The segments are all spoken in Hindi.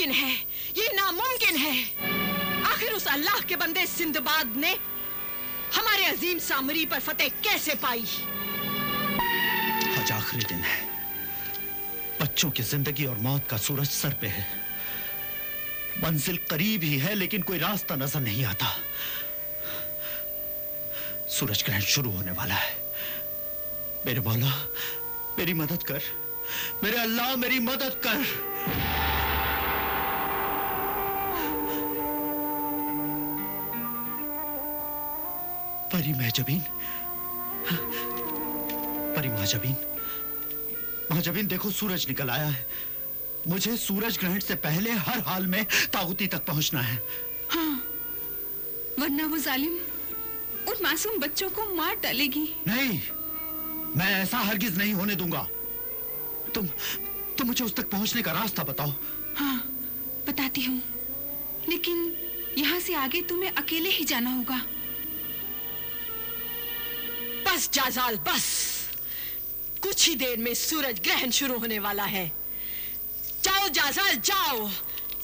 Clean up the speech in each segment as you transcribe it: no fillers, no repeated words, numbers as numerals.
नामुमकिन है, ये नामुमकिन है। आखिर उस अल्लाह के बंदे सिंदबाद ने हमारे अजीम सामरी पर फतेह कैसे पाई? आज आखिरी दिन है, बच्चों की जिंदगी और मौत का सूरज सर पे है। मंजिल करीब ही है लेकिन कोई रास्ता नजर नहीं आता। सूरज ग्रहण शुरू होने वाला है। मेरे मौला मेरी मदद कर, मेरे अल्लाह मेरी मदद कर। परी महजबीन, परी महाजबीन, महाजबीन देखो सूरज निकल आया है। मुझे सूरज ग्रहण से पहले हर हाल में ताऊती तक पहुंचना है। हाँ, वरना वो जालिम उन मासूम बच्चों को मार डालेगी। नहीं, मैं ऐसा हरगिज नहीं होने दूंगा। तुम मुझे उस तक पहुंचने का रास्ता बताओ। हाँ, बताती हूँ, लेकिन यहाँ से आगे तुम्हें अकेले ही जाना होगा। बस जाजाल बस, कुछ ही देर में सूरज ग्रहण शुरू होने वाला है। जाओ जाजाल जाओ,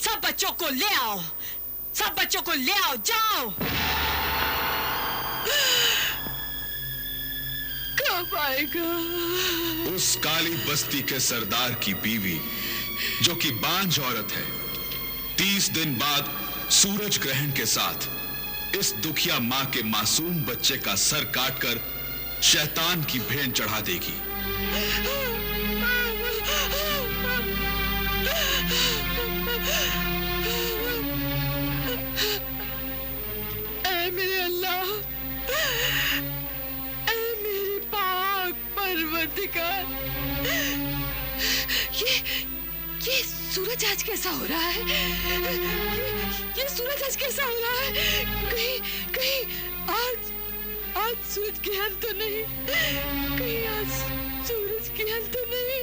सब बच्चों को ले आओ, सब बच्चों को ले आओ, जाओ। कब आएगा? उस काली बस्ती के सरदार की बीवी जो कि बांझ औरत है, 30 दिन बाद सूरज ग्रहण के साथ इस दुखिया मां के मासूम बच्चे का सर काटकर शैतान की भेंट चढ़ा देगी। ऐ मेरे अल्लाह, ऐ मेरे पाक परवरदिगार, ये सूरज आज कैसा हो रहा है? ये सूरज आज कैसा हो रहा है? कहीं आज सूरज ग्रहण तो नहीं? कहीं आज सूरज ग्रहण तो नहीं?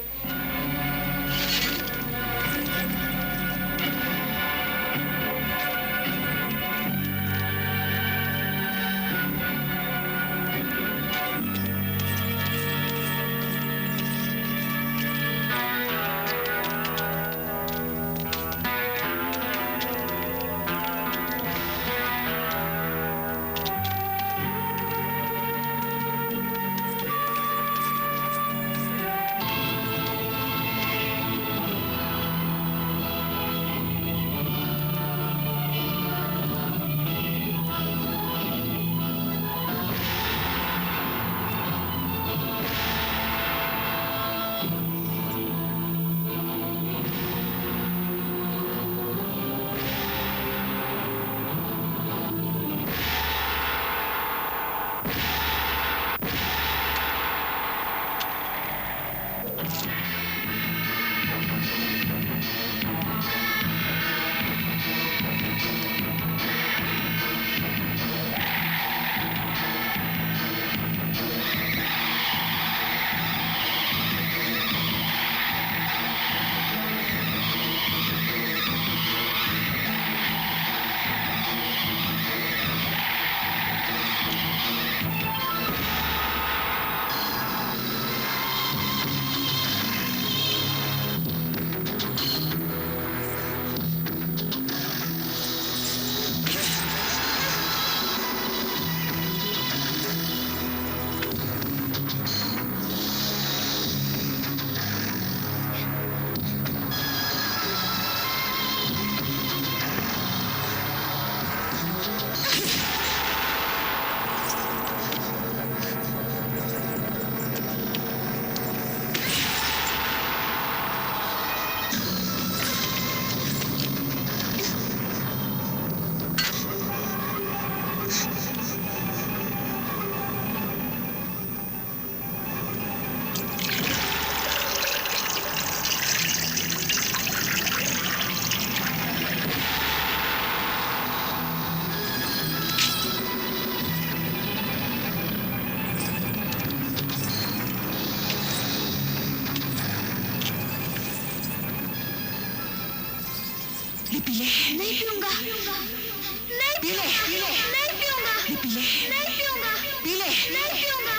नहीं पीऊंगा, नहीं पीले, नहीं पीऊंगा, पीले, नहीं पीऊंगा, पीले, नहीं पीऊंगा,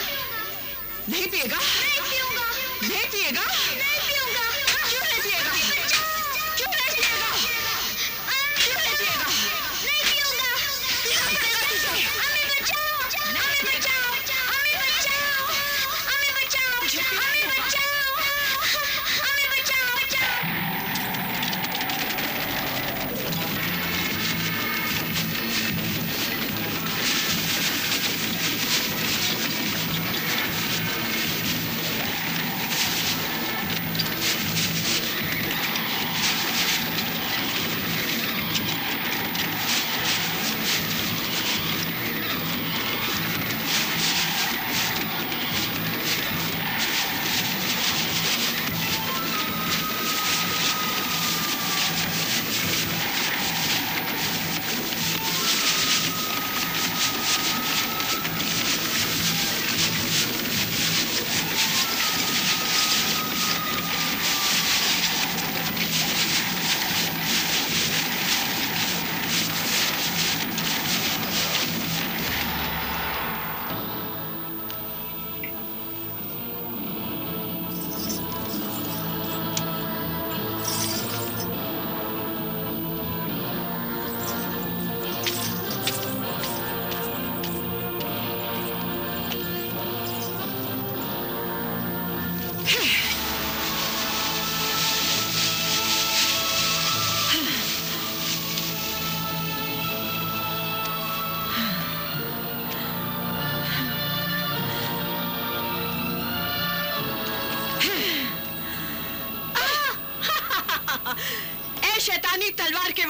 नहीं पिएगा? नहीं पीऊंगा, नहीं पिएगा? नहीं पीऊंगा, क्यों नहीं पिएगा? क्यों नहीं पिएगा?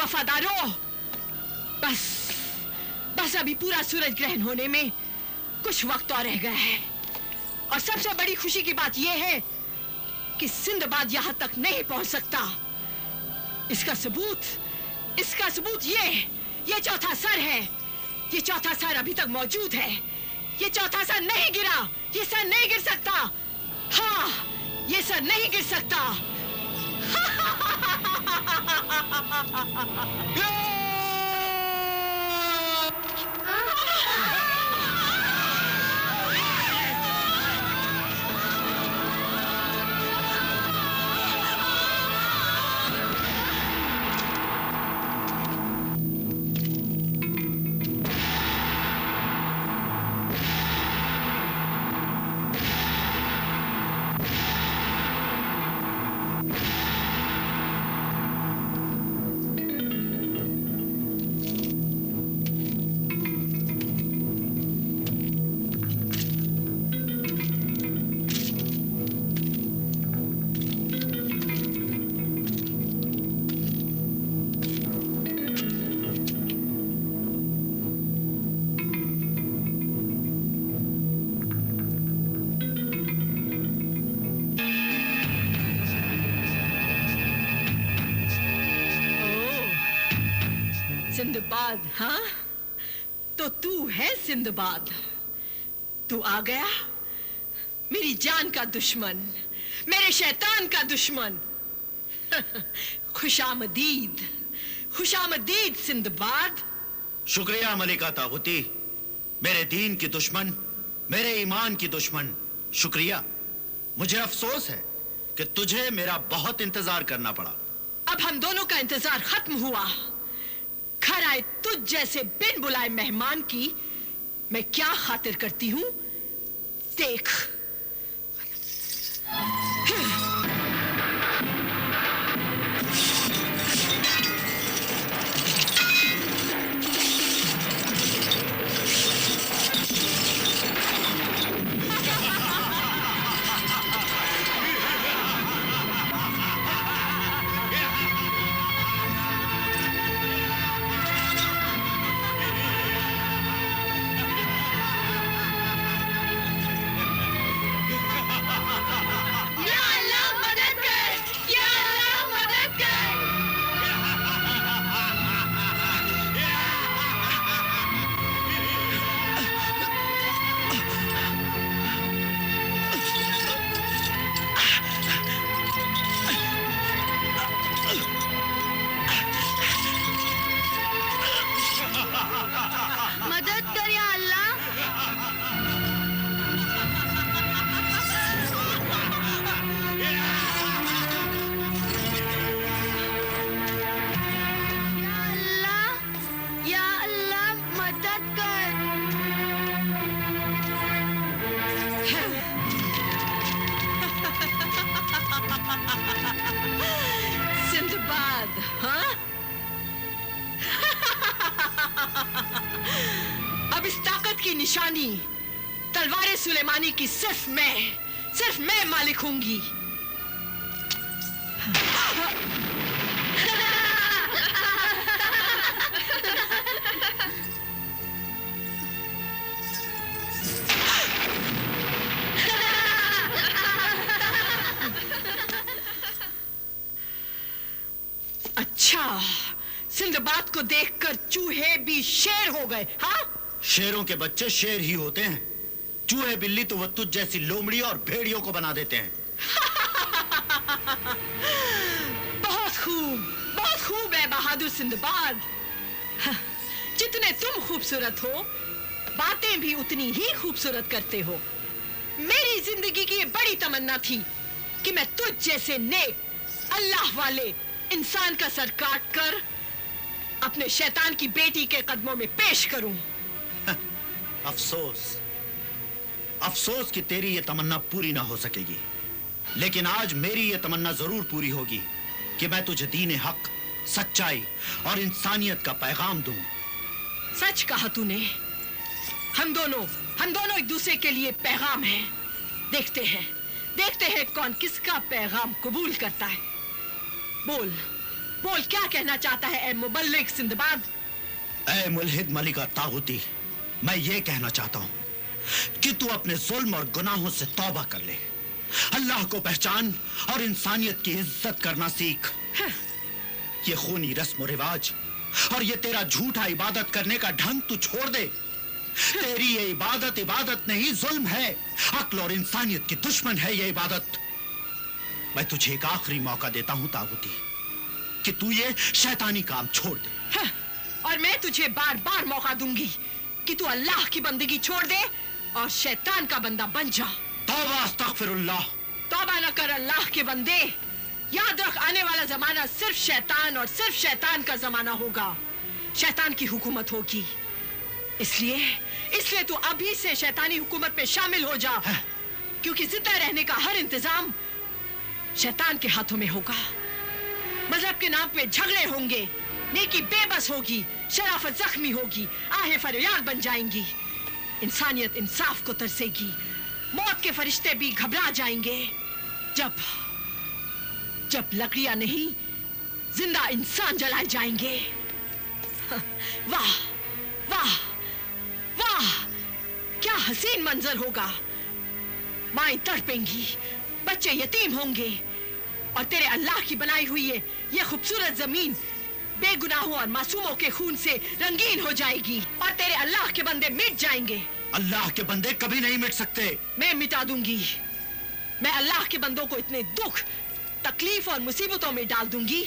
वफादारों, बस अभी पूरा सूरज ग्रहण होने में कुछ वक्त और रह गया है। और सबसे बड़ी खुशी की बात यह है कि सिंदबाद यहां तक नहीं पहुंच सकता। इसका सबूत ये चौथा सर है। ये चौथा सर अभी तक मौजूद है। ये चौथा सर नहीं गिरा। ये सर नहीं गिर सकता। हाँ, ये सर नहीं गिर सकता। सिंदबाद, हाँ? तो तू है सिंदबाद। तू आ गया, मेरी जान का दुश्मन, मेरे शैतान का दुश्मन। खुशामदीद, खुशामदीद सिंदबाद। शुक्रिया मलिका तागुती, मेरे दीन की दुश्मन, मेरे ईमान की दुश्मन। शुक्रिया। मुझे अफसोस है कि तुझे मेरा बहुत इंतजार करना पड़ा। अब हम दोनों का इंतजार खत्म हुआ। घर आए तुझ जैसे बिन बुलाए मेहमान की मैं क्या खातिर करती हूं, देख। अब इस ताकत की निशानी तलवारे सुलेमानी की सिर्फ मैं मालिक होंगी। अच्छा, सिंदबाद को देखकर चूहे भी शेर हो गए, हाँ? शेरों के बच्चे शेर ही होते हैं। चूहे बिल्ली तो वो तुझ जैसी लोमड़ी और भेड़ियों को बना देते हैं। बहुत खूब है बहादुर सिंदबाद। जितने तुम खूबसूरत हो, बातें भी उतनी ही खूबसूरत करते हो। मेरी जिंदगी की ये बड़ी तमन्ना थी कि मैं तुझ जैसे नेक, अल्लाह वाले इंसान का सर काट कर अपने शैतान की बेटी के कदमों में पेश करूं। अफसोस कि तेरी ये तमन्ना पूरी ना हो सकेगी, लेकिन आज मेरी ये तमन्ना जरूर पूरी होगी कि मैं तुझे दीन हक, सच्चाई और इंसानियत का पैगाम दूं। सच कहा तूने। हम दोनों एक दूसरे के लिए पैगाम हैं। देखते हैं कौन किसका पैगाम कबूल करता है। बोल क्या कहना चाहता है ए मुबल्लिग सिंदबाद? ऐ मुल्हिद मलिका तागुती, मैं ये कहना चाहता हूँ कि तू अपने जुल्म और गुनाहों से तौबा कर ले, अल्लाह को पहचान और इंसानियत की इज्जत करना सीख। ये खूनी रस्म रिवाज और ये तेरा झूठा इबादत करने का ढंग तू छोड़ दे। तेरी ये इबादत इबादत नहीं, जुल्म है। अक्ल और इंसानियत की दुश्मन है ये इबादत। मैं तुझे एक आखिरी मौका देता हूं तागुती कि तू ये शैतानी काम छोड़ दे। और मैं तुझे बार बार मौका दूंगी कि तू अल्लाह की बंदगी छोड़ दे और शैतान का बंदा बन जा। तौबा अस्तगफिरुल्लाह। तौबा न कर अल्लाह के बंदे। याद रख, आने वाला जमाना सिर्फ शैतान और सिर्फ शैतान का जमाना होगा। शैतान की हुकूमत होगी। इसलिए तू अभी से शैतानी हुकूमत में शामिल हो जा, क्योंकि जिंदा रहने का हर इंतजाम शैतान के हाथों में होगा। मजहब के नाम पे झगड़े होंगे, नेकी बेबस होगी, शराफत जख्मी होगी, आहें फरियाद बन जाएंगी, इंसानियत इंसाफ को तरसेगी, मौत के फरिश्ते भी घबरा जाएंगे जब लकड़ियां नहीं जिंदा इंसान जलाए जाएंगे। वाह वाह वाह, क्या हसीन मंजर होगा। माएं तड़पेंगी, बच्चे यतीम होंगे और तेरे अल्लाह की बनाई हुई ये खूबसूरत जमीन बेगुनाहों और मासूमों के खून से रंगीन हो जाएगी और तेरे अल्लाह के बंदे मिट जाएंगे। अल्लाह के बंदे कभी नहीं मिट सकते। मैं मिटा दूंगी। मैं अल्लाह के बंदों को इतने दुख, तकलीफ और मुसीबतों में डाल दूंगी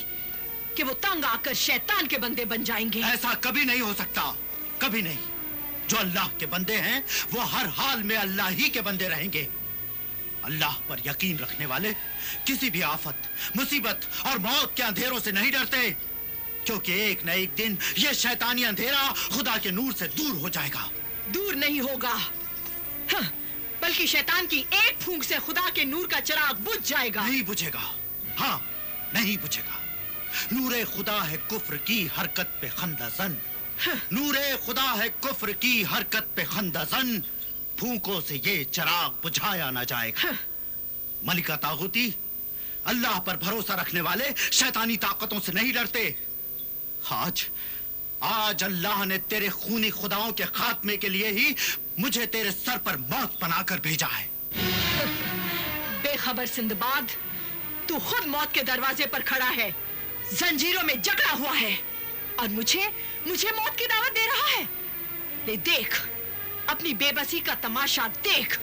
कि वो तंग आकर शैतान के बंदे बन जाएंगे। ऐसा कभी नहीं हो सकता, कभी नहीं। जो अल्लाह के बंदे हैं वो हर हाल में अल्लाह ही के बंदे रहेंगे। अल्लाह पर यकीन रखने वाले किसी भी आफत, मुसीबत और मौत के अंधेरों से नहीं डरते, क्योंकि एक न एक दिन ये शैतानी अंधेरा खुदा के नूर से दूर हो जाएगा। दूर नहीं होगा, बल्कि शैतान की एक फूंक से खुदा के नूर का चिराग बुझ जाएगा। नहीं बुझेगा, हाँ नहीं बुझेगा। नूरे खुदा है कुफ्र की हरकत पे खंदाजन, नूरे खुदा है कुफ्र की हरकत पे खंदाजन, फूंकों से ये चिराग बुझाया ना जाएगा। मलिका तागुती, अल्लाह पर भरोसा रखने वाले शैतानी ताकतों से नहीं डरते। आज अल्लाह ने तेरे खूनी खुदाओं के खात्मे के लिए ही मुझे तेरे सर पर मौत बनाकर भेजा है। बेखबर सिंदबाद, तू खुद मौत के दरवाजे पर खड़ा है, जंजीरों में जकड़ा हुआ है और मुझे मौत की दावत दे रहा है। ले देख, अपनी बेबसी का तमाशा देख।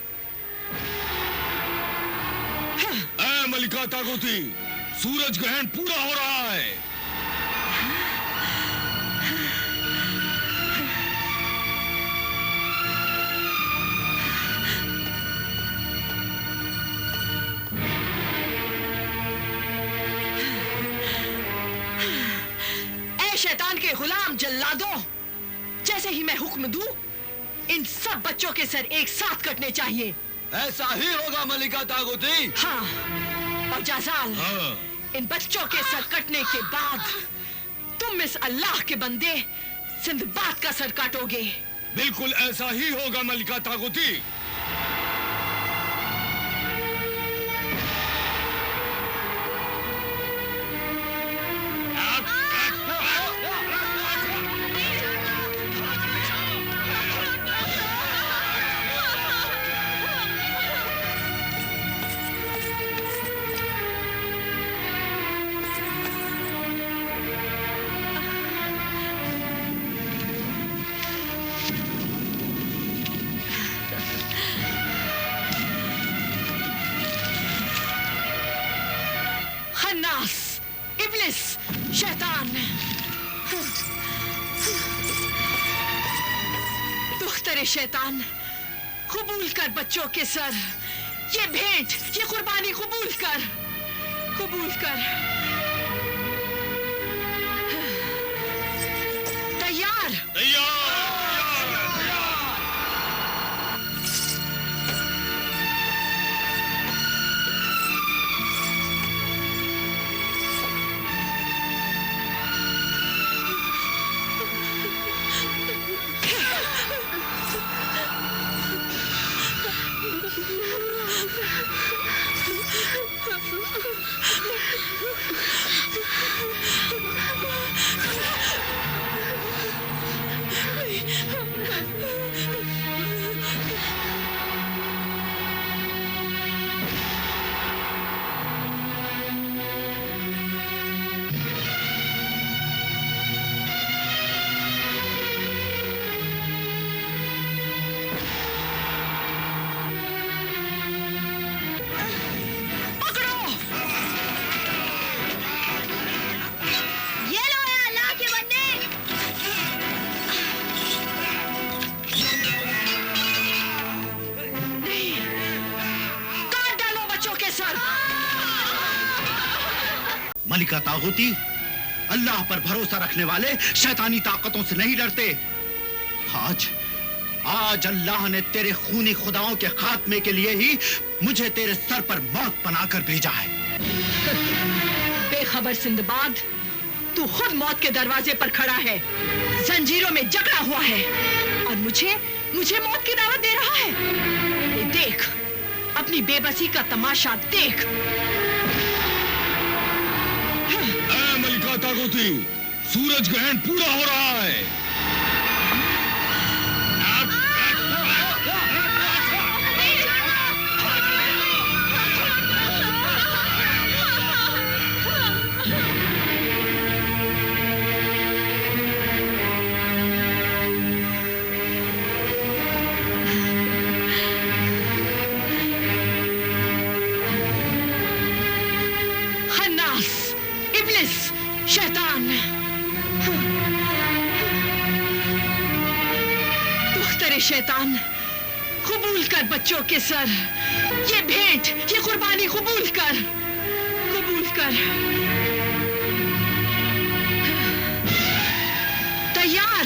ऐ मलिका तागुती, सूरज ग्रहण पूरा हो रहा है। शैतान के गुलाम जल्लादों, जैसे ही मैं हुक्म दूं, इन सब बच्चों के सर एक साथ कटने चाहिए। ऐसा ही होगा मलिका तागुती। हाँ, और जाजाल, इन बच्चों के सर कटने के बाद तुम इस अल्लाह के बंदे सिंदबाद का सर काटोगे। बिल्कुल ऐसा ही होगा मलिका तागुती। इब्लिस, शैतान, दुख्तरे शैतान, कबूल कर बच्चों के सर, ये भेंट, ये कुर्बानी कबूल कर, कबूल कर। तैयार? तैयार। ये लो है अल्लाह के बंदे। काट डालो बच्चों के सर। मलिका तागुती, अल्लाह पर भरोसा रखने वाले शैतानी ताकतों से नहीं डरते। आज अल्लाह ने तेरे खूनी खुदाओं के खात्मे के लिए ही मुझे तेरे सर पर मौत बनाकर भेजा है। बेखबर सिंदबाद, तू खुद मौत के दरवाजे पर खड़ा है, जंजीरों में जकड़ा हुआ है और मुझे मौत की दावत दे रहा है। ये देख, अपनी बेबसी का तमाशा देख। मलिका तागुती, सूरज ग्रहण पूरा हो रहा है। खन्नास, इब्लिस, शैतान, दुख्तरे शैतान, कबूल कर बच्चों के सर। ये भेंट, ये कुर्बानी कबूल कर, कबूल कर। तैयार?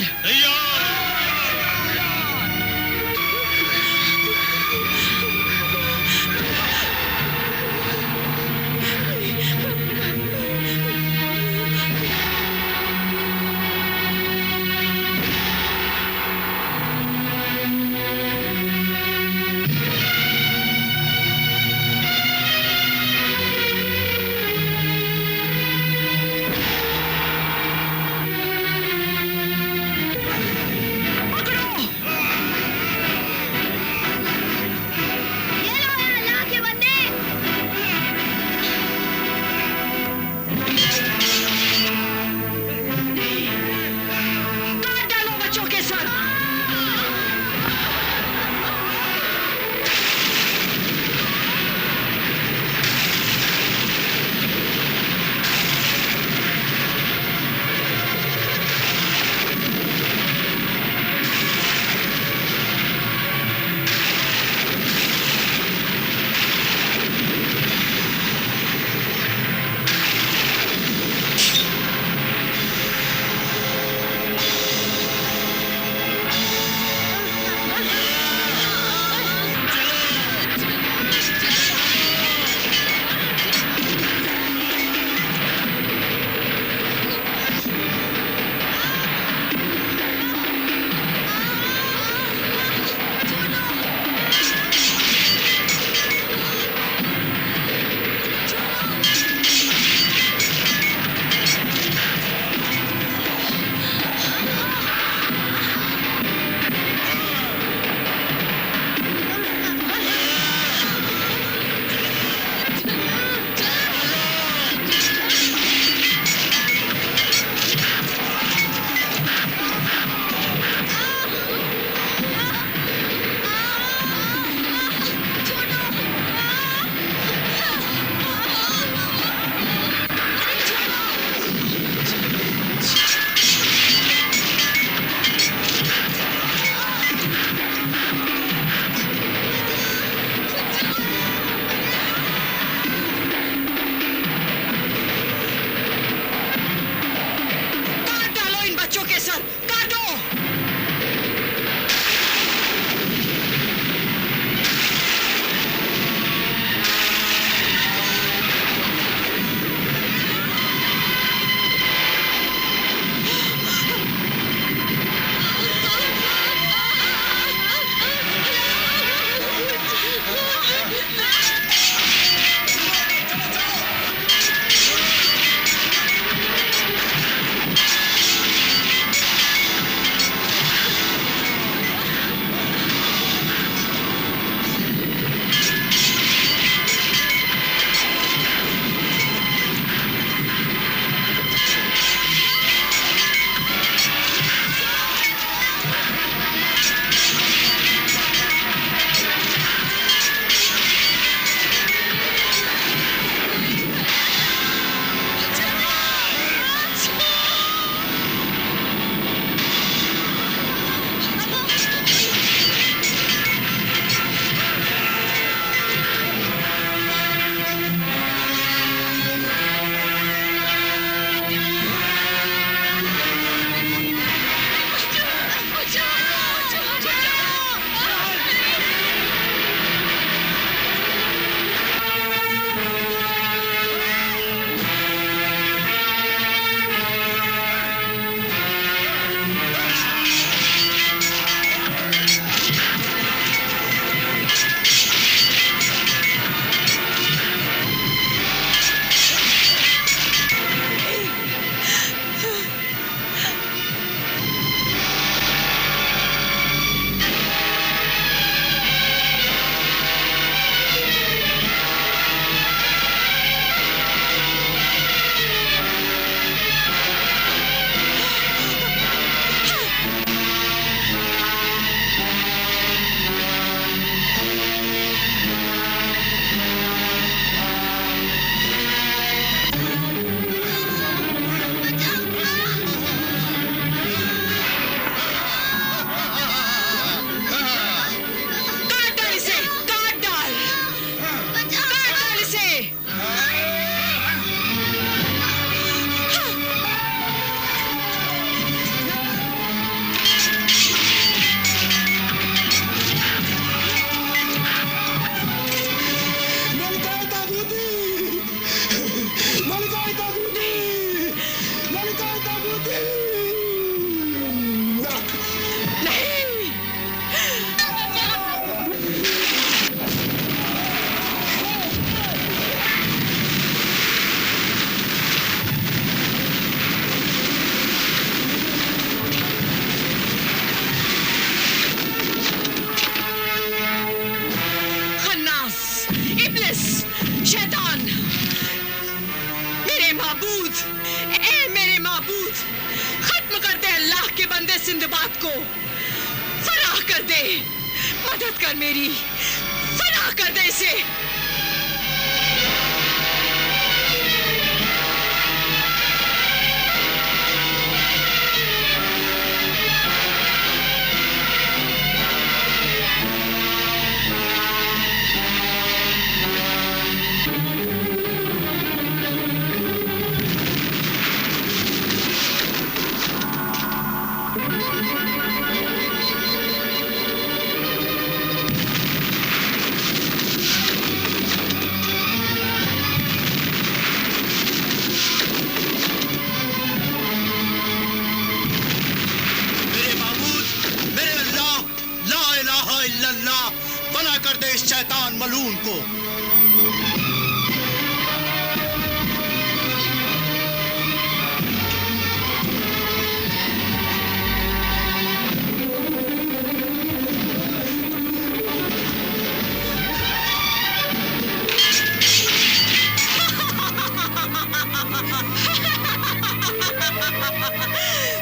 दे, मदद कर मेरी, फना कर दे इसे। बना कर दे इस शैतान मलून को।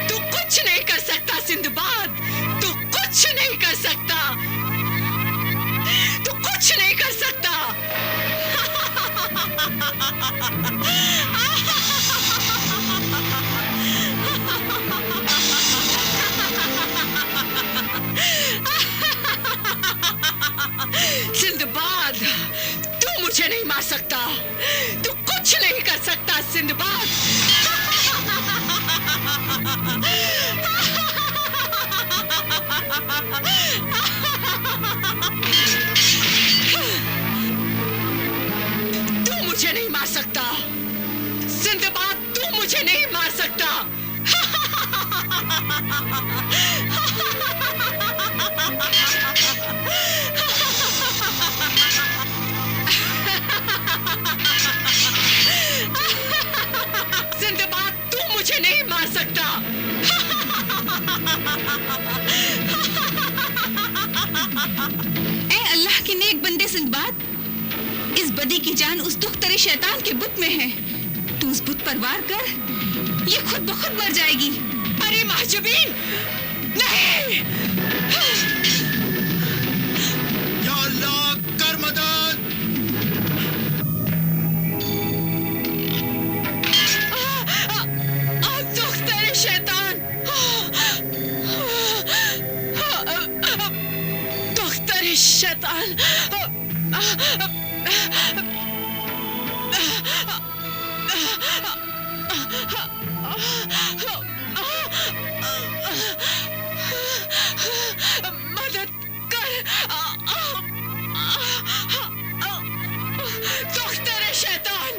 तू कुछ नहीं कर सकता सिंदबाद, तू कुछ नहीं कर सकता, तू कुछ नहीं कर सकता। सिंदबाद, तू मुझे नहीं मार सकता, तू कुछ नहीं कर सकता सिंदबाद। तू मुझे नहीं मार सकता सिंदबाद, तू मुझे नहीं मार सकता। सिंदबाद, तू मुझे नहीं मार सकता। ए अल्लाह के नेक बंदे सिंदबाद, इस बदी की जान उस दुख्तरे शैतान के बुत में है। तू उस बुत पर वार कर, ये खुद ब खुद मर जाएगी। अरे महजबीन, नहीं। या अल्लाह कर मदद। दुख्तरे शैतान, दुख्तरे शैतान। मदद कर, दुख्तरे शैतान,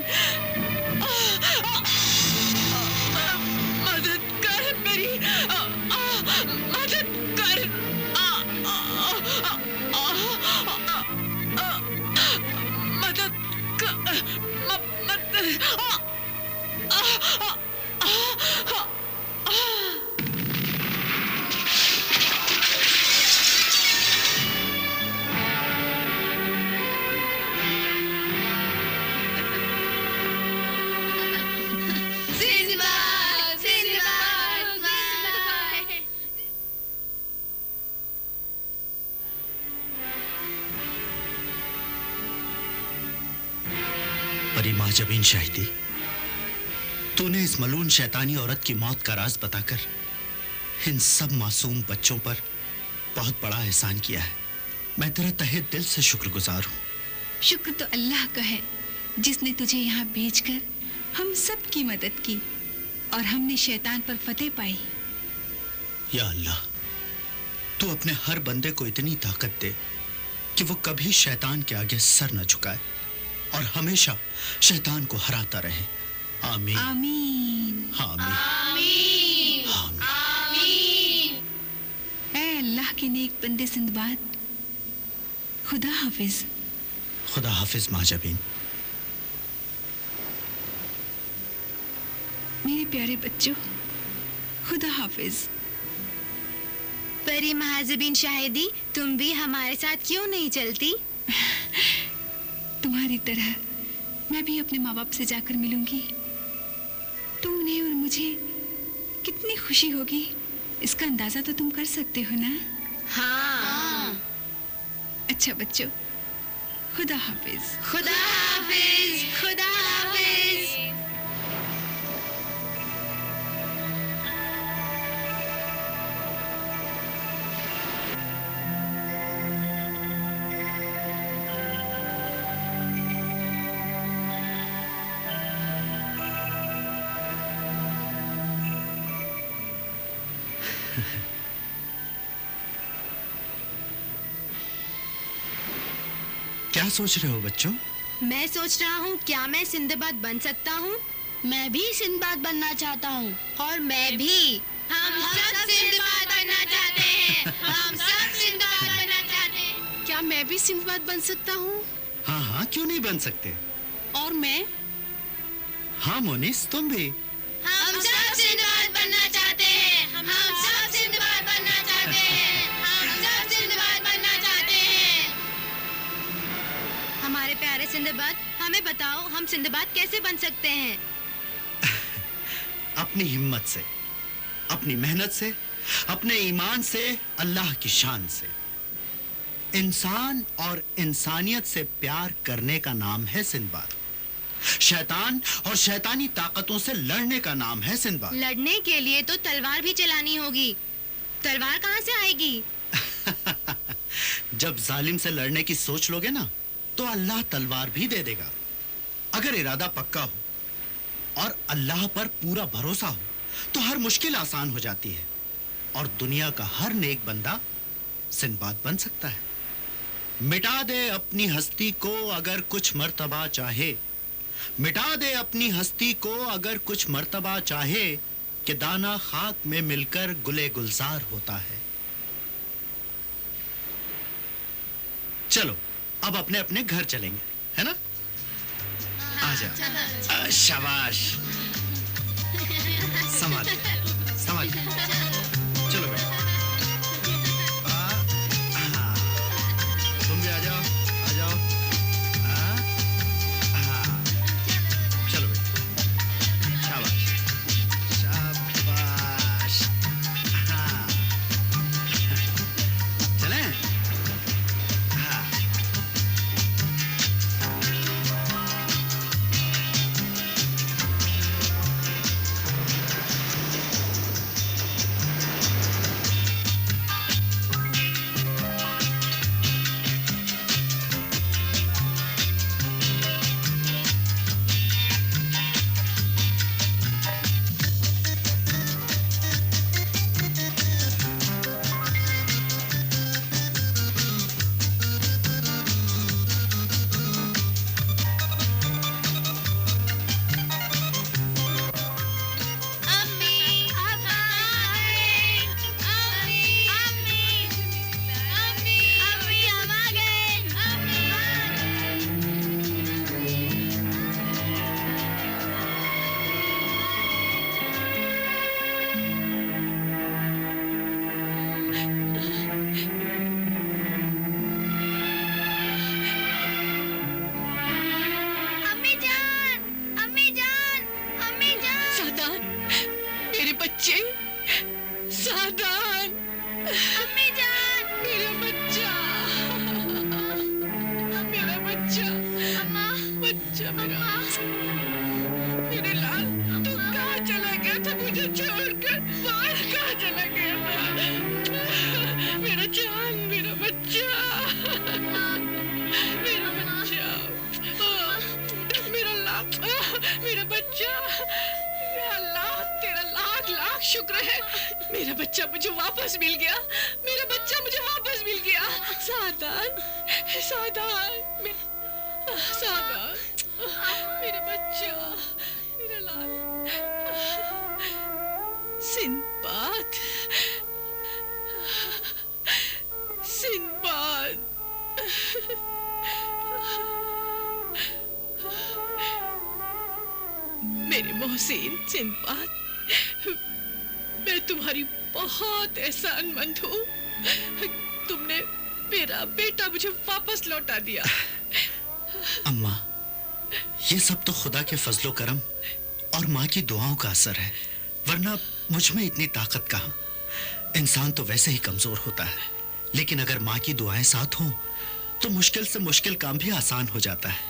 मदद कर मेरी, मदद कर, मदद कर, सिंदबाद, सिंदबाद, सिंदबाद। परी महजबीन शाहिदी, तूने इस मलून शैतानी औरत की मौत का राज बताकर इन सब मासूम बच्चों पर बहुत बड़ा एहसान किया है। मैं तेरा तहे दिल से शुक्रगुजार हूँ। शुक्र तो अल्लाह का है जिसने तुझे यहाँ भेजकर हम सब की मदद की और हमने शैतान पर फतेह पाई। या अल्लाह, तू अपने हर बंदे को इतनी ताकत दे कि वो कभी शैतान के आगे सर न झुकाए और हमेशा शैतान को हराता रहे। आमीन आमीन आमीन आमीन। ए अल्लाह के नेक बंदे सिंदबाद, खुदा हाफिज। खुदा हाफिज महजबीन। मेरे प्यारे बच्चों, खुदा हाफिज। परी महाजबीन शाहिदी, तुम भी हमारे साथ क्यों नहीं चलती? तुम्हारी तरह मैं भी अपने माँ बाप से जाकर मिलूंगी तो उन्हें और मुझे कितनी खुशी होगी, इसका अंदाजा तो तुम कर सकते हो ना? हाँ। अच्छा बच्चों, खुदा हाफिज। खुदा हाफिज, खुदा हाफिज। क्या सोच रहे हो बच्चों? मैं सोच रहा हूँ क्या मैं सिंदबाद बन सकता हूँ? मैं भी सिंदबाद बनना चाहता हूँ। और मैं भी। हम सब सिंदबाद बनना चाहते हैं। हम सब सिंदबाद बनना चाहते हैं। क्या मैं भी सिंदबाद बन सकता हूँ? हाँ हाँ, क्यों नहीं बन सकते? और मैं? हाँ मोनिस, तुम भी। हम सब सिंदबाद बनना चाहते हैं। हम सब सिंदबाद बनना चाहते हैं। हम सब सिंदबाद बनना चाहते हैं। हमारे प्यारे सिंदबाद, हमें बताओ हम सिंदबाद कैसे बन सकते हैं? अपनी हिम्मत से, अपनी मेहनत से, अपने ईमान से, अल्लाह की शान से। इंसान और इंसानियत से प्यार करने का नाम है सिंदबाद। शैतान और शैतानी ताकतों से लड़ने का नाम है सिंदबाद। लड़ने के लिए तो तलवार भी चलानी होगी। तलवार कहाँ से आएगी? जब जालिम से लड़ने की सोच लोगे ना, तो अल्लाह तलवार भी दे देगा। अगर इरादा पक्का हो और अल्लाह पर पूरा भरोसा हो, तो हर मुश्किल आसान हो जाती है और दुनिया का हर नेक बंदा सिंदबाद बन सकता है। मिटा दे अपनी हस्ती को अगर कुछ मर्तबा चाहे, मिटा दे अपनी हस्ती को अगर कुछ मर्तबा चाहे, कि दाना खाक में मिलकर गुले गुलजार होता है। चलो अब अपने अपने घर चलेंगे, है ना? आजा। शाबाश। संभाल संभाल। चलो बेटा। हाँ, तुम भी आ जाओ, आ जाओ। हाँ, हाँ। चलो बेटा। शाबाश शाबाश। हाँ, चलें? हाँ। सादान, अम्मी जान, मेरा बच्चा, मेरा बच्चा, अम्मा, बच्चा मेरा, मेरे लाल, तू कहाँ चला गया था मुझे छोड़कर? बाहर कहाँ चला गया था? मेरा जान, मेरा बच्चा, मेरा बच्चा, मेरा लाल, मेरा बच्चा, या अल्लाह तेरा लाख लाख शुक्र है, मेरा बच्चा मुझे वापस मिल गया, मेरा बच्चा मुझे वापस मिल गया। सादान, सादान, सादान, मेरा बच्चा, मेरा लाल, सिंदबाद, सिंदबाद, मेरे मोहसिन सिंदबाद, मैं तुम्हारी बहुत एहसानमंद हूँ। तुमने मेरा बेटा मुझे वापस लौटा दिया। अम्मा, ये सब तो खुदा के फजलो करम और माँ की दुआओं का असर है, वरना मुझ में इतनी ताकत कहाँ। इंसान तो वैसे ही कमजोर होता है, लेकिन अगर माँ की दुआएं साथ हों तो मुश्किल से मुश्किल काम भी आसान हो जाता है।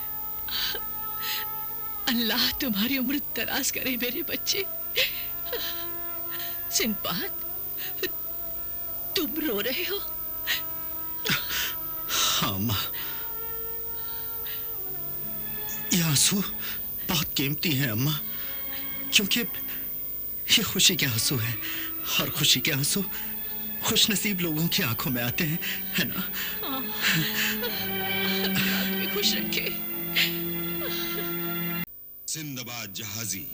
अल्लाह तुम्हारी उम्र दराज करे मेरे बच्चे। सिंदबाद, तुम रो रहे हो? हाँ माँ, ये आंसू बहुत कीमती हैं अम्मा, क्योंकि ये खुशी के आंसू हैं और खुशी के आंसू खुशनसीब लोगों की आंखों में आते हैं, है ना? अल्लाह तुम्हें खुश रखे। सिंदबाद जहाजी,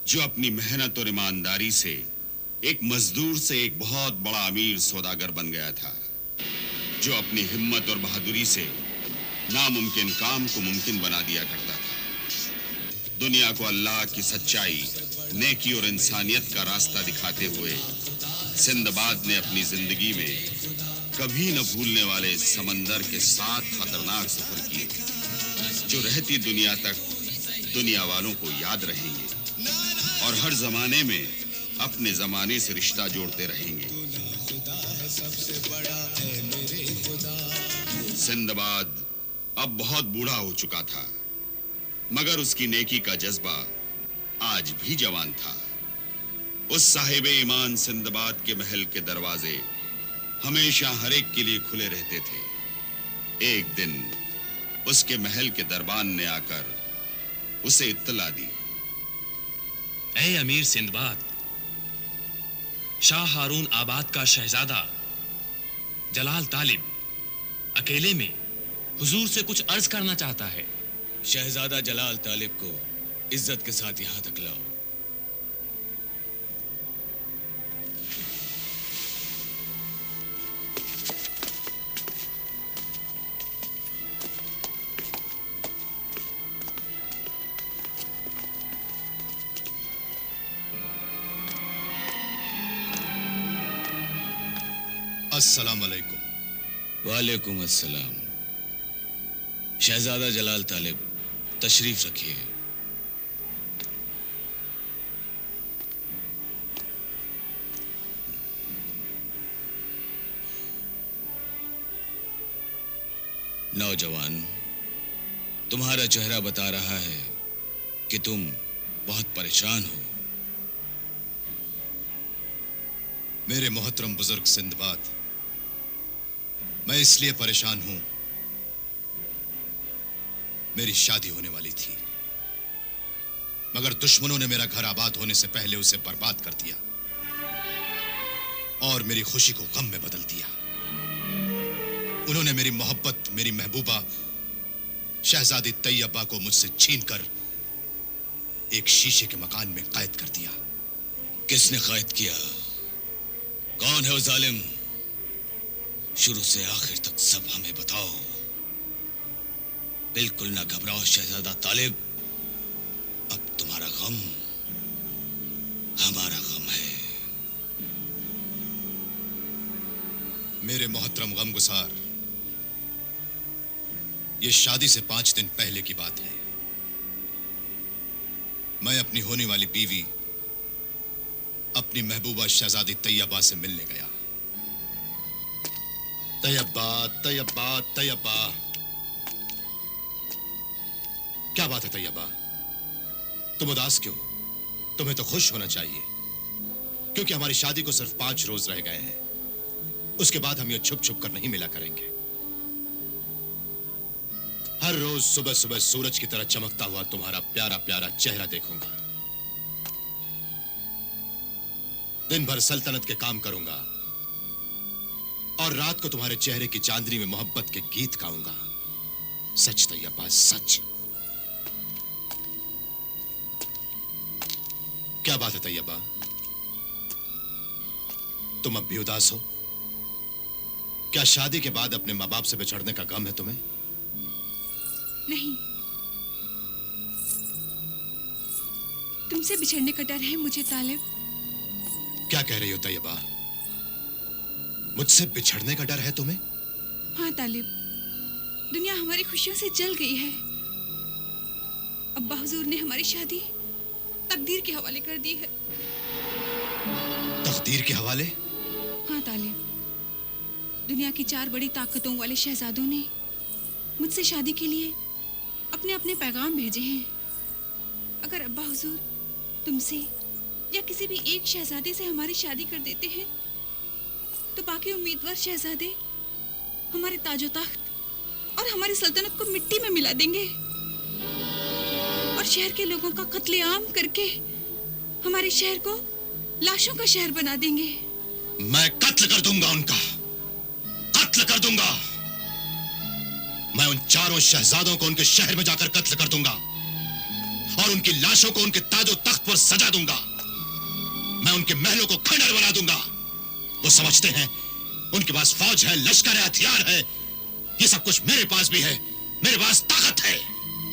जो अपनी मेहनत और ईमानदारी से एक मजदूर से एक बहुत बड़ा अमीर सौदागर बन गया था, जो अपनी हिम्मत और बहादुरी से नामुमकिन काम को मुमकिन बना दिया करता था। दुनिया को अल्लाह की सच्चाई, नेकी और इंसानियत का रास्ता दिखाते हुए सिंदबाद ने अपनी जिंदगी में कभी न भूलने वाले समंदर के 7 खतरनाक सफर किए, जो रहती दुनिया तक दुनिया वालों को याद रहेंगे और हर जमाने में अपने जमाने से रिश्ता जोड़ते रहेंगे। सिंदबाद अब बहुत बूढ़ा हो चुका था, मगर उसकी नेकी का जज्बा आज भी जवान था। उस साहिब ईमान सिंदबाद के महल के दरवाजे हमेशा हर एक के लिए खुले रहते थे। एक दिन उसके महल के दरबान ने आकर उसे इत्तला दी। ऐ अमीर सिंदबाद, शाह हारून आबाद का शहजादा जलाल तालिब अकेले में हुजूर से कुछ अर्ज करना चाहता है। शहजादा जलाल तालिब को इज्जत के साथ यहां तक लाओ। अस्सलाम वालेकुम। वालेकुम अस्सलाम। शहजादा जलाल तालिब, तशरीफ रखिए। नौजवान, तुम्हारा चेहरा बता रहा है कि तुम बहुत परेशान हो। मेरे मोहतरम बुजुर्ग सिंदबाद, मैं इसलिए परेशान हूं, मेरी शादी होने वाली थी, मगर दुश्मनों ने मेरा घर आबाद होने से पहले उसे बर्बाद कर दिया और मेरी खुशी को गम में बदल दिया। उन्होंने मेरी मोहब्बत, मेरी महबूबा शहजादी तैयबा को मुझसे छीनकर एक शीशे के मकान में कैद कर दिया। किसने कैद किया? कौन है वो जालिम? शुरू से आखिर तक सब हमें बताओ। बिल्कुल ना घबराओ शहजादा तालिब, अब तुम्हारा गम हमारा गम है। मेरे मोहतरम गमगुसार, ये शादी से 5 दिन पहले की बात है। मैं अपनी होने वाली बीवी, अपनी महबूबा शहजादी तैयबा से मिलने गया। तैयबा, तैयबा, तैयबा, क्या बात है तैयबा? तुम उदास क्यों? तुम्हें तो खुश होना चाहिए, क्योंकि हमारी शादी को सिर्फ 5 रोज रह गए हैं। उसके बाद हम ये छुप छुप कर नहीं मिला करेंगे। हर रोज सुबह सुबह सूरज की तरह चमकता हुआ तुम्हारा प्यारा प्यारा चेहरा देखूंगा। दिन भर सल्तनत के काम करूंगा और रात को तुम्हारे चेहरे की चांदनी में मोहब्बत के गीत गाऊंगा। सच तैयबा, सच। क्या बात है तैयबा? तुम अब भी उदास हो? क्या शादी के बाद अपने माँ बाप से बिछड़ने का गम है तुम्हें? नहीं, तुमसे बिछड़ने का डर है मुझे तालिब। क्या कह रही हो तैयबा? मुझसे बिछड़ने का डर है तुम्हें? हाँ तालिब, दुनिया हमारी खुशियों से जल गई है। अब्बा हुजूर ने हमारी शादी तकदीर के हवाले कर दी है। तकदीर के हवाले? हाँ तालिब, दुनिया की 4 बड़ी ताकतों वाले शहजादों ने मुझसे शादी के लिए अपने अपने पैगाम भेजे हैं। अगर अब्बा हुजूर तुमसे या किसी भी एक शहजादे से हमारी शादी कर देते हैं तो बाकी उम्मीदवार शहजादे हमारे ताजो तख्त और हमारी सल्तनत को मिट्टी में मिला देंगे और शहर के लोगों का कत्लेआम करके हमारे शहर को लाशों का शहर बना देंगे। मैं कत्ल कर दूंगा उनका, कत्ल कर दूंगा। मैं उन चारों शहजादों को उनके शहर में जाकर कत्ल कर दूंगा और उनकी लाशों को उनके ताजो तख्त पर सजा दूंगा। मैं उनके महलों को खंडर बना दूंगा। वो समझते हैं उनके पास फौज है, लश्कर है, हथियार है। ये सब कुछ मेरे पास भी है, मेरे पास ताकत है।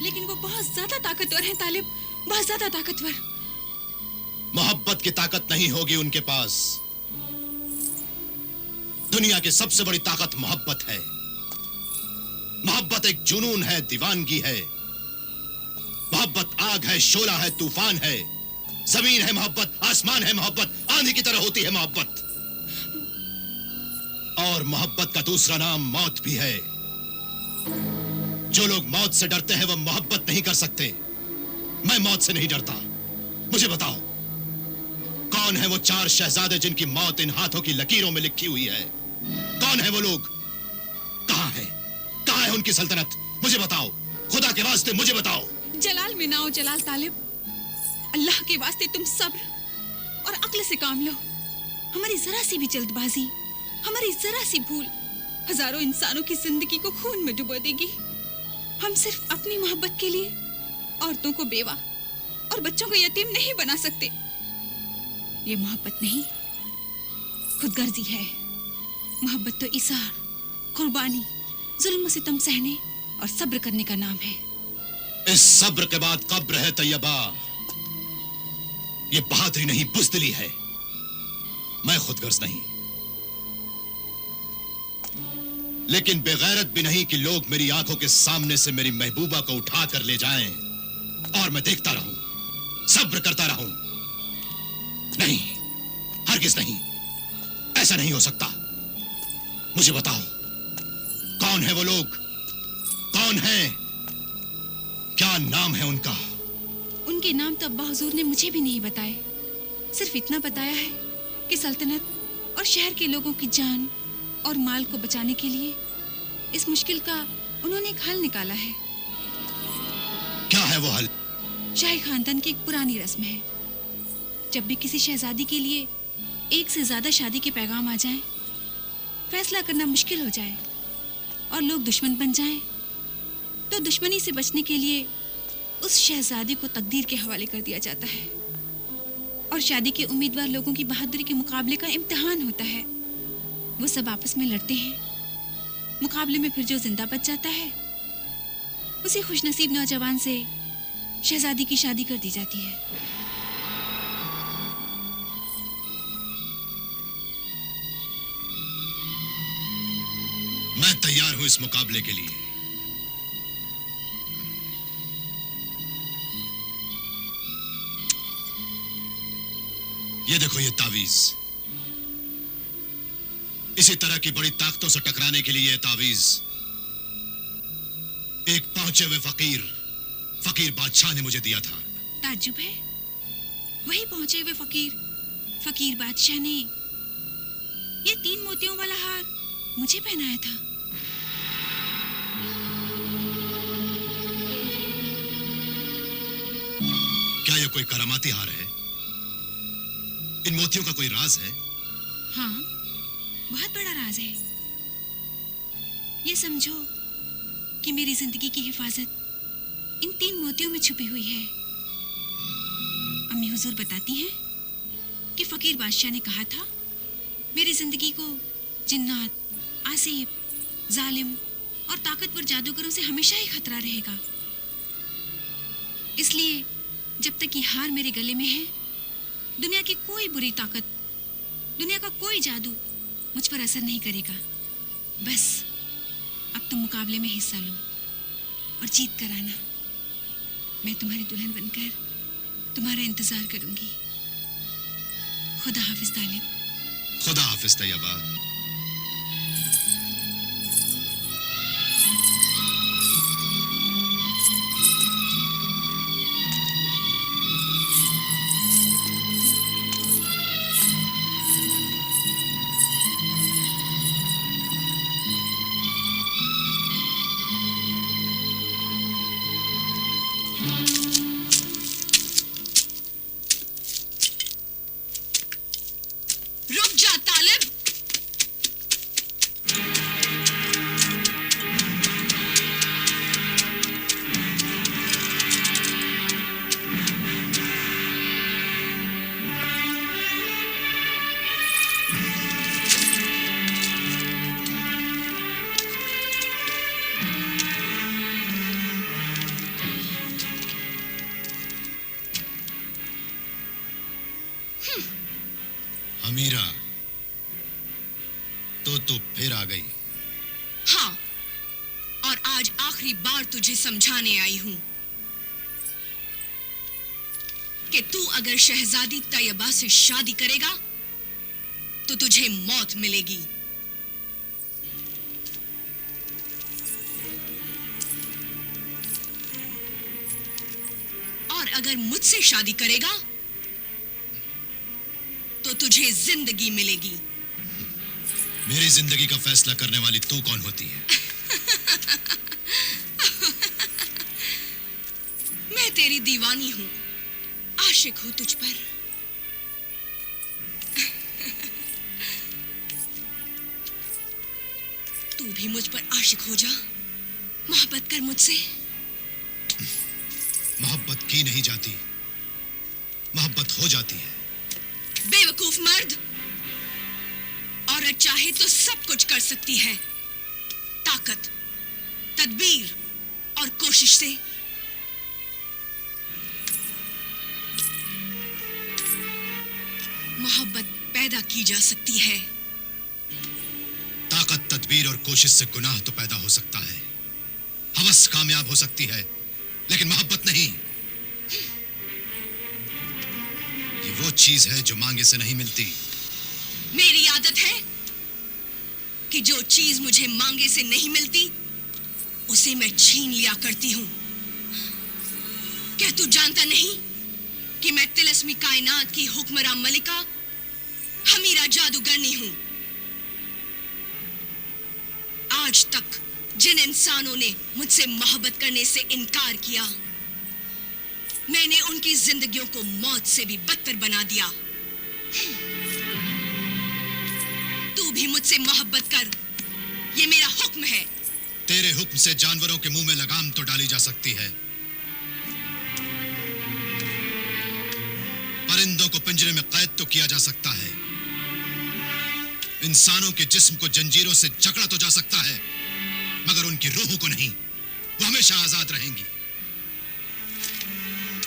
लेकिन वो बहुत ज्यादा ताकतवर हैं तालिब, बहुत ज्यादा ताकतवर। मोहब्बत की ताकत नहीं होगी उनके पास। दुनिया की सबसे बड़ी ताकत मोहब्बत है। मोहब्बत एक जुनून है, दीवानगी है। मोहब्बत आग है, शोला है, तूफान है। जमीन है मोहब्बत, आसमान है मोहब्बत, आंधी की तरह होती है मोहब्बत। और मोहब्बत का दूसरा नाम मौत भी है। जो लोग मौत से डरते हैं वो मोहब्बत नहीं कर सकते। मैं मौत से नहीं डरता। मुझे बताओ, कौन है वो चार शहजादे जिनकी मौत इन हाथों की लकीरों में लिखी हुई है? कौन है वो लोग? कहां है, कहां है उनकी सल्तनत? मुझे बताओ, खुदा के वास्ते मुझे बताओ। जलाल में ना हो जलाल तालिब, अल्लाह के वास्ते तुम सब्र और अक्ल से काम लो। हमारी जरा सी भी जल्दबाजी, हमारी जरा सी भूल हजारों इंसानों की जिंदगी को खून में डुबो देगी। हम सिर्फ अपनी मोहब्बत के लिए औरतों को बेवा और बच्चों को यतीम नहीं बना सकते। ये मोहब्बत नहीं, खुदगर्जी है। मोहब्बत तो इसार, कुर्बानी, जुल्म सितम सहने और सब्र करने का नाम है। इस सब्र के बाद कब्र है तैयबा। ये बहादुरी नहीं, बुज़दिली है। मैं खुदगर्ज नहीं, लेकिन बेगैरत भी नहीं कि लोग मेरी आंखों के सामने से मेरी महबूबा को उठा कर ले जाएं और मैं देखता रहूं, सब्र करता रहूं। नहीं, हरगिज नहीं, ऐसा नहीं हो सकता। मुझे बताओ, कौन है वो लोग? कौन है? क्या नाम है उनका? उनके नाम तो अब्बा हुजूर ने मुझे भी नहीं बताए। सिर्फ इतना बताया है कि सल्तनत और शहर के लोगों की जान और माल को बचाने के लिए इस मुश्किल का उन्होंने एक हल निकाला है। क्या है वो हल? शाही खानदान की एक पुरानी रस्म है, जब भी किसी शहजादी के लिए एक से ज्यादा शादी के पैगाम आ जाएं, फैसला करना मुश्किल हो जाए और लोग दुश्मन बन जाएं, तो दुश्मनी से बचने के लिए उस शहजादी को तकदीर के हवाले कर दिया जाता है और शादी के उम्मीदवार लोगों की बहादुरी के मुकाबले का इम्तिहान होता है। वो सब आपस में लड़ते हैं। मुकाबले में फिर जो जिंदा बच जाता है, उसी खुशनसीब नौजवान से शहजादी की शादी कर दी जाती है। मैं तैयार हूं इस मुकाबले के लिए। ये देखो, ये तावीज। इसी तरह की बड़ी ताकतों से टकराने के लिए तावीज एक पहुंचे हुए फकीर बादशाह ने मुझे दिया था। ताज्जुब है, वही पहुंचे हुए फकीर बादशाह ने ये 3 मोतियों वाला हार मुझे पहनाया था। क्या यह कोई करामाती हार है? इन मोतियों का कोई राज है? हाँ, बहुत बड़ा राज है। ये समझो कि मेरी जिंदगी की हिफाजत इन 3 मोतियों में छुपी हुई है। अम्मी हुजूर बताती हैं कि फकीर बादशाह ने कहा था, मेरी जिंदगी को जिन्नात, आसिफ, जालिम और ताकतवर जादूगरों से हमेशा ही खतरा रहेगा। इसलिए जब तक ये हार मेरे गले में है, दुनिया की कोई बुरी ताकत, दुनिया का कोई जादू मुझ पर असर नहीं करेगा। बस अब तुम मुकाबले में हिस्सा लो और जीत कर आना। मैं तुम्हारी दुल्हन बनकर तुम्हारा इंतजार करूंगी। खुदा हाफिज तालिब। खुदा हाफिज तैयबा। आखिरी बार तुझे समझाने आई हूं कि तू अगर शहजादी तैयबा से शादी करेगा तो तुझे मौत मिलेगी। और अगर मुझसे शादी करेगा तो तुझे जिंदगी मिलेगी। मेरी जिंदगी का फैसला करने वाली तू कौन होती है? मैं तेरी दीवानी हूं, आशिक हूं तुझ पर। तू भी मुझ पर आशिक हो जा, मोहब्बत कर मुझसे। मोहब्बत की नहीं जाती, मोहब्बत हो जाती है। बेवकूफ मर्द, औरत चाहे तो सब कुछ कर सकती है, ताकत, तदबीर और कोशिश से। मोहब्बत पैदा की जा सकती है। ताकत, तदबीर और कोशिश से गुनाह तो पैदा हो सकता है, हवस कामयाब हो सकती है, लेकिन मोहब्बत नहीं। ये वो चीज है जो मांगे से नहीं मिलती। मेरी आदत है कि जो चीज मुझे मांगे से नहीं मिलती उसे मैं छीन लिया करती हूं। क्या तू जानता नहीं कि मैं तिलस्मी कायनात की हुक्मरान मलिका हमीरा जादूगरनी हूं। आज तक जिन इंसानों ने मुझसे मोहब्बत करने से इनकार किया, मैंने उनकी जिंदगियों को मौत से भी बदतर बना दिया। तू भी मुझसे मोहब्बत कर, ये मेरा हुक्म है। तेरे हुक्म से जानवरों के मुंह में लगाम तो डाली जा सकती है, परिंदों को पिंजरे में कैद तो किया जा सकता है, इंसानों के जिस्म को जंजीरों से जकड़ा तो जा सकता है, मगर उनकी रूह को नहीं। वो हमेशा आजाद रहेंगी।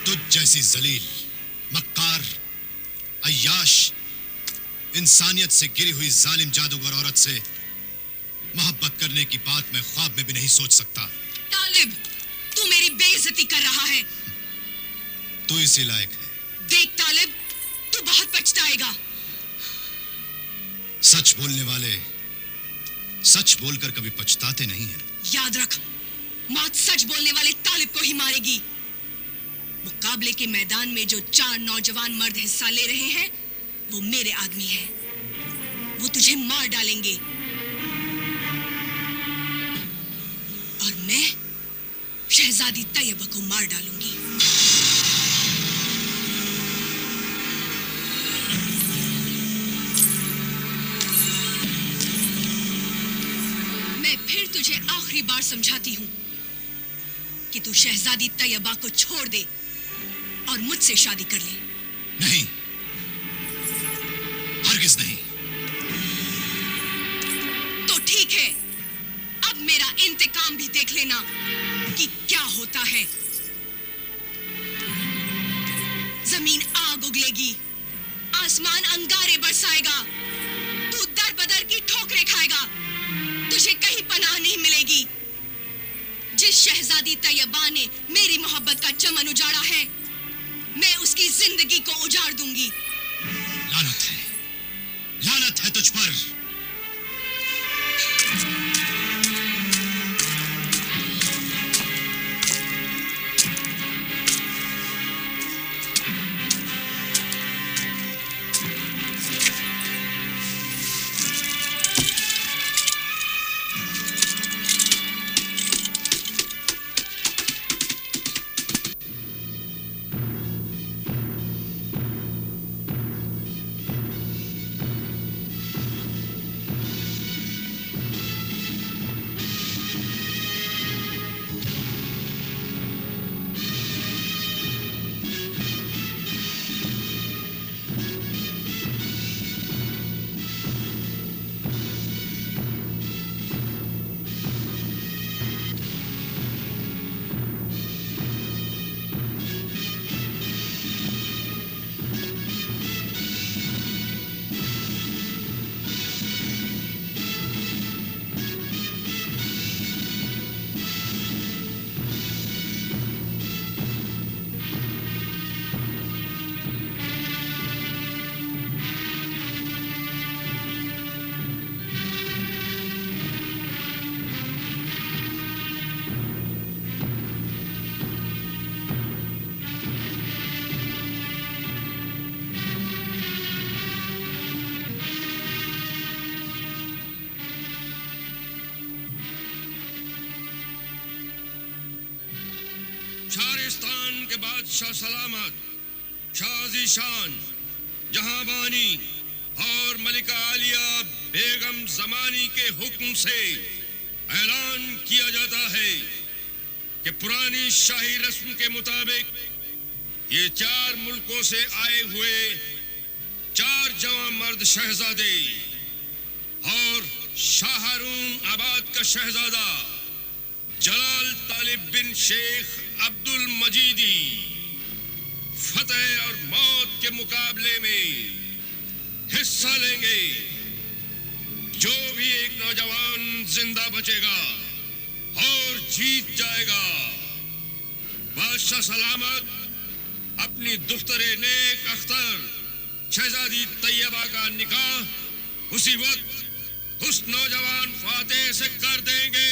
तुझ जैसी जलील, मक्कार, अय्याश, इंसानियत से गिरी हुई जालिम जादूगर औरत से मोहब्बत करने की बात मैं ख्वाब में भी नहीं सोच सकता। तालिब, तू मेरी बेइज्जती कर रहा है। तू इसी लायक है। देख तालिब, तू बहुत पछताएगा। सच बोलने वाले सच बोलकर कभी पछताते नहीं हैं। याद रख, मौत सच बोलने वाले तालिब को ही मारेगी। मुकाबले के मैदान में जो 4 नौजवान मर्द हिस्सा ले रहे हैं वो मेरे आदमी हैं। वो तुझे मार डालेंगे और मैं शहजादी तैयबा को मार डालूंगी। मैं फिर तुझे आखिरी बार समझाती हूं कि तू शहजादी तैयबा को छोड़ दे और मुझसे शादी कर ले। नहीं, हरगिज नहीं। तो ठीक है, अब मेरा इंतकाम भी देख लेना कि क्या होता है। जमीन आग उगलेगी, आसमान अंगारे बरसाएगा, तू दर बदर की ठोकरें खाएगा, तुझे कहीं पनाह नहीं मिलेगी। जिस शहजादी तैयबा ने मेरी मोहब्बत का चमन उजाड़ा है, मैं उसकी जिंदगी को उजाड़ दूंगी। लानत है तुझ पर। शारिस्तान के बादशाह सलामत, शाजी शान, जहांबानी और मलिका आलिया बेगम जमानी के हुक्म से ऐलान किया जाता है कि पुरानी शाही रस्म के मुताबिक ये 4 मुल्कों से आए हुए 4 जवान मर्द शहजादे और शाह हारून आबाद का शहजादा जलाल तालिब बिन शेख अब्दुल मजीदी फतेह और मौत के मुकाबले में हिस्सा लेंगे। जो भी एक नौजवान जिंदा बचेगा और जीत जाएगा, बादशाह सलामत अपनी दुख्तरे नेक अख्तर शहजादी तैयबा का निकाह उसी वक्त उस नौजवान फातेह से कर देंगे।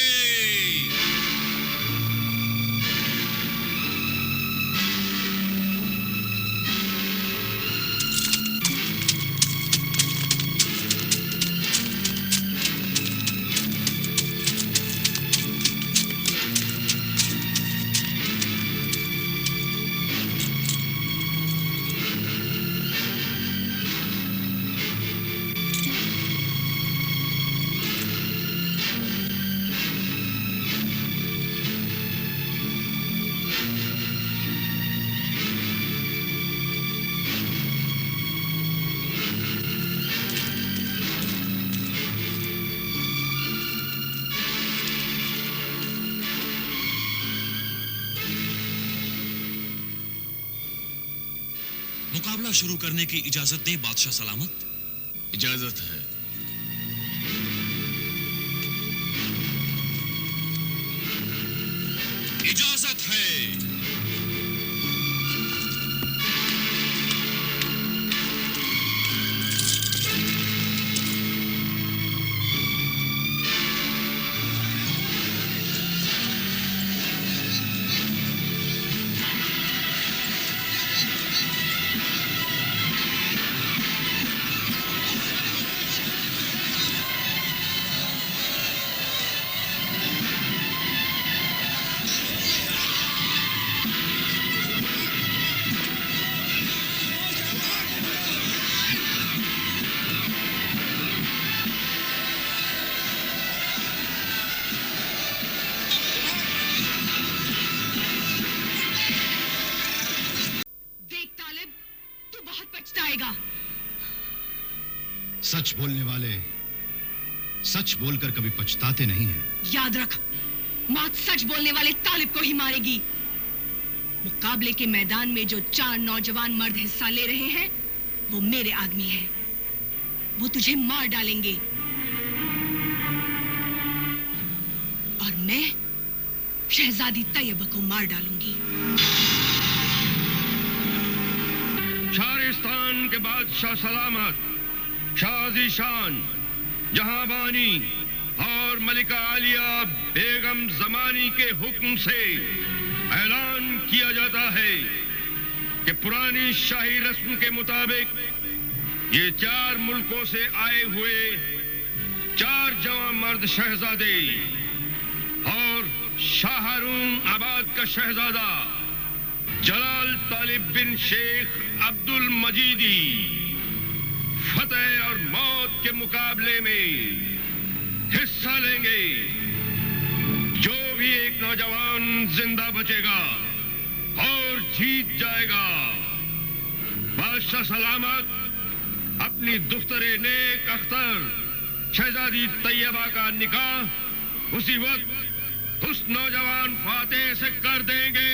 मुकाबला शुरू करने की इजाजत दें बादशाह सलामत। इजाजत है। इजाजत है। सच बोलने वाले सच बोलकर कभी पछताते नहीं हैं। याद रख, मौत सच बोलने वाले तालिब को ही मारेगी। मुकाबले के मैदान में जो 4 नौजवान मर्द हिस्सा ले रहे हैं वो मेरे आदमी हैं। वो तुझे मार डालेंगे और मैं शहजादी तैयबा को मार डालूंगी। शारिस्तान के बादशाह सलामत, शाजी शान, जहांबानी और मलिका आलिया बेगम जमानी के हुक्म से ऐलान किया जाता है कि पुरानी शाही रस्म के मुताबिक ये 4 मुल्कों से आए हुए 4 जवान मर्द शहजादे और शाह हारून आबाद का शहजादा जलाल तालिब बिन शेख अब्दुल मजीदी फतेह और मौत के मुकाबले में हिस्सा लेंगे। जो भी एक नौजवान जिंदा बचेगा और जीत जाएगा, बादशाह सलामत अपनी दुख्तरे नेक अख्तर शहजादी तैयबा का निकाह उसी वक्त उस नौजवान फातेह से कर देंगे।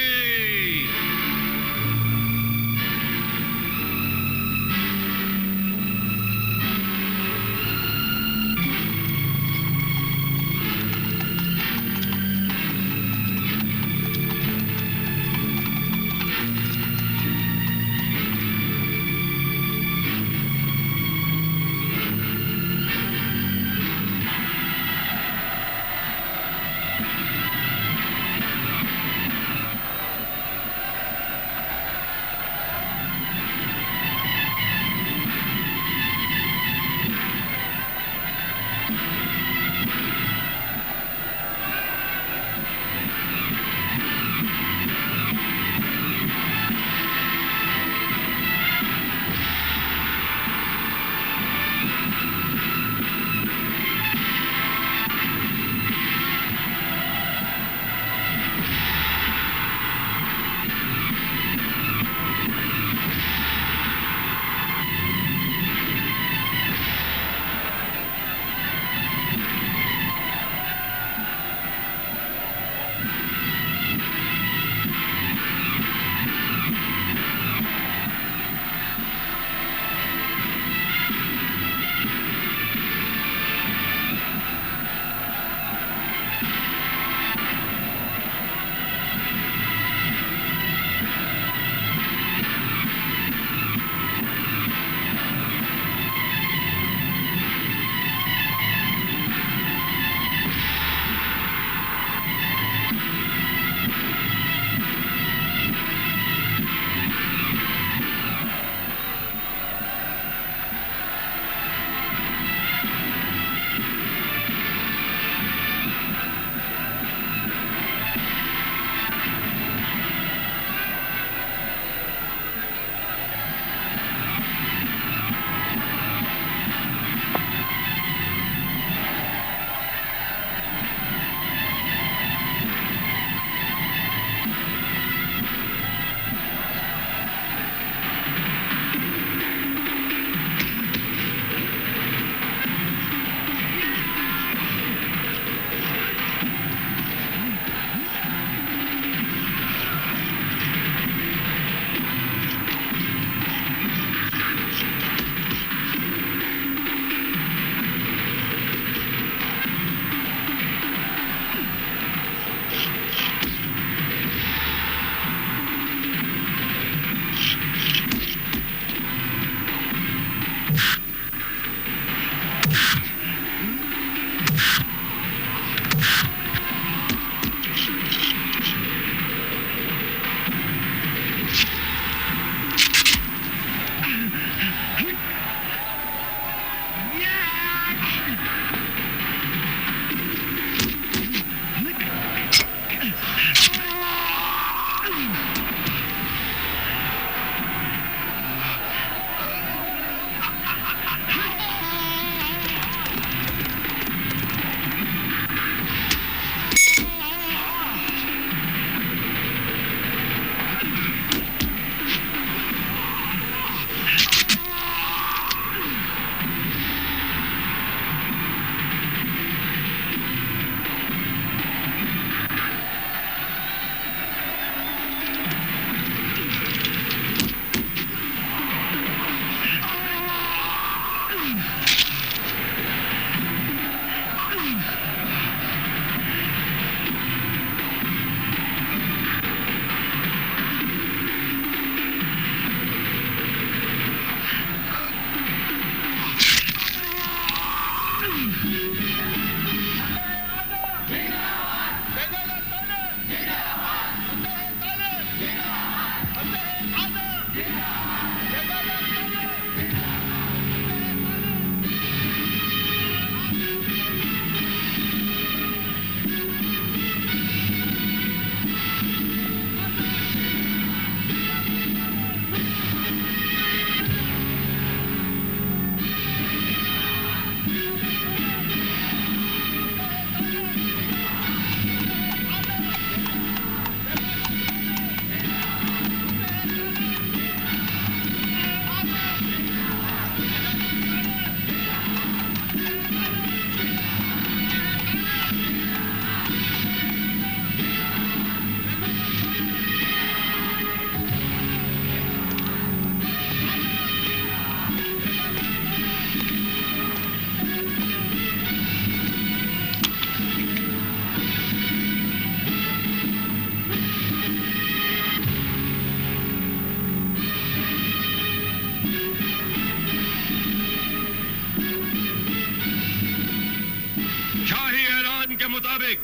के मुताबिक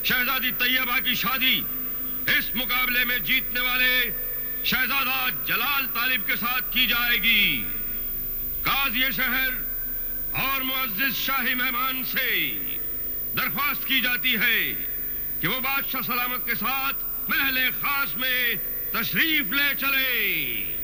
शहजादी तैयबा की शादी इस मुकाबले में जीतने वाले शहजादा जलाल तालिब के साथ की जाएगी। काज़ी शहर और मुअज्जिज शाही मेहमान से दरख्वास्त की जाती है कि वो बादशाह सलामत के साथ महल खास में तशरीफ ले चले।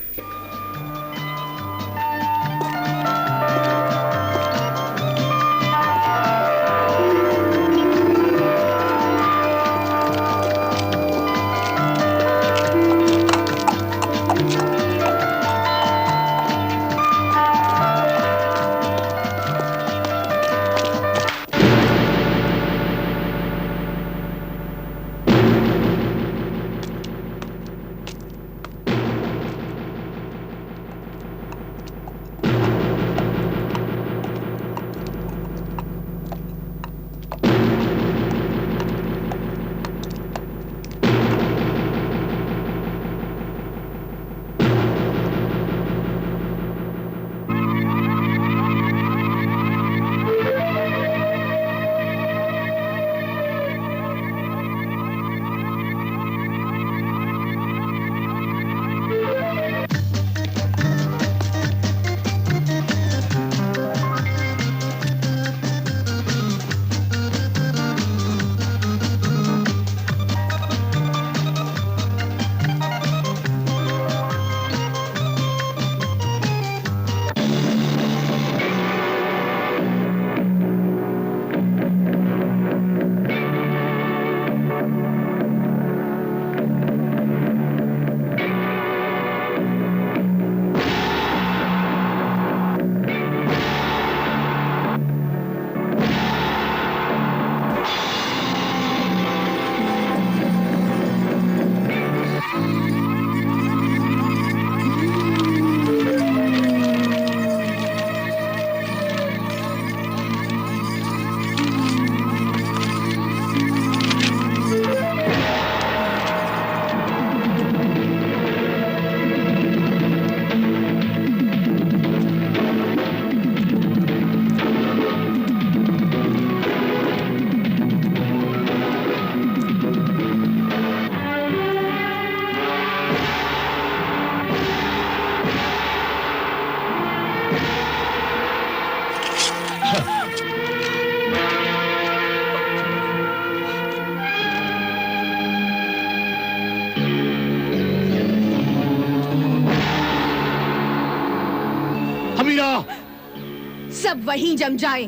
सब वहीं जम जाएं।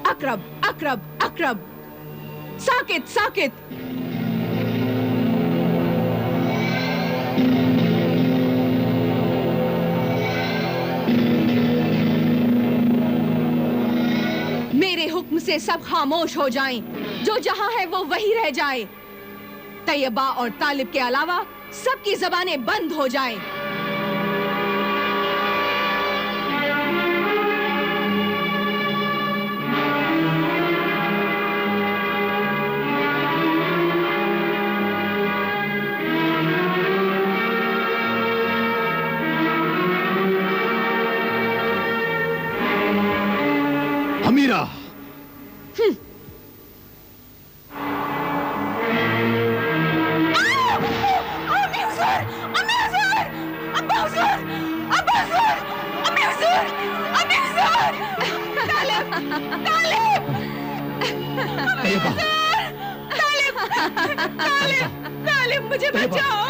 अकरब, अकरब, अकरब, साकित, साकित। मेरे हुक्म से सब खामोश हो जाएं, जो जहां है वो वहीं रह जाए। तैयबा और तालिब के अलावा सबकी जबानें बंद हो जाएं। अमीरा, तालिब, मुझे बचाओ।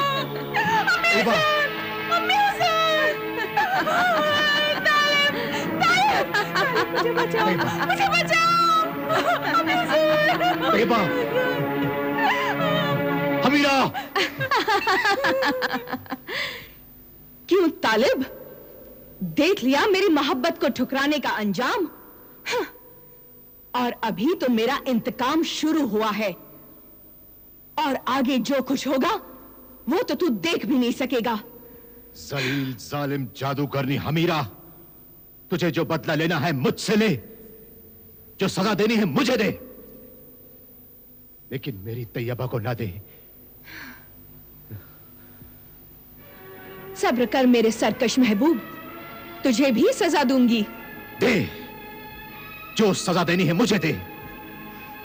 तालिब, मुझे बचाओ, मुझे बचाओ। अमीरा। क्यों तालिब, देख लिया मेरी मोहब्बत को ठुकराने का अंजाम? हाँ। और अभी तो मेरा इंतकाम शुरू हुआ है, और आगे जो कुछ होगा वो तो तू देख भी नहीं सकेगा। जलील, जालिम, जादूगरनी हमीरा, तुझे जो बदला लेना है मुझसे ले, जो सजा देनी है मुझे दे, लेकिन मेरी तैयबा को ना दे। सब्र कर मेरे सरकश महबूब, तुझे भी सजा दूंगी। दे, जो सजा देनी है मुझे दे,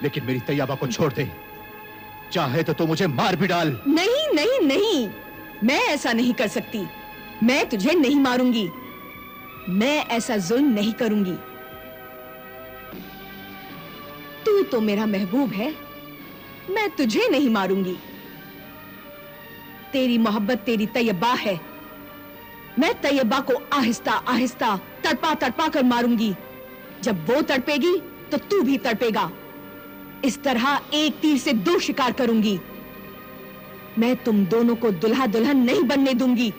लेकिन मेरी तैयबा को छोड़ दे। चाहे तो तू मुझे मार भी डाल। नहीं, नहीं, नहीं, मैं ऐसा नहीं कर सकती। मैं तुझे नहीं मारूंगी, मैं ऐसा जुल्म नहीं करूंगी। तू तो मेरा महबूब है, मैं तुझे नहीं मारूंगी। तेरी मोहब्बत तेरी तैयबा है, मैं तैयबा को आहिस्ता आहिस्ता तड़पा तड़पा कर मारूंगी। जब वो तड़पेगी तो तू भी तड़पेगा। इस तरह एक तीर से दो शिकार करूंगी। मैं तुम दोनों को दुल्हा दुल्हन नहीं बनने दूंगी।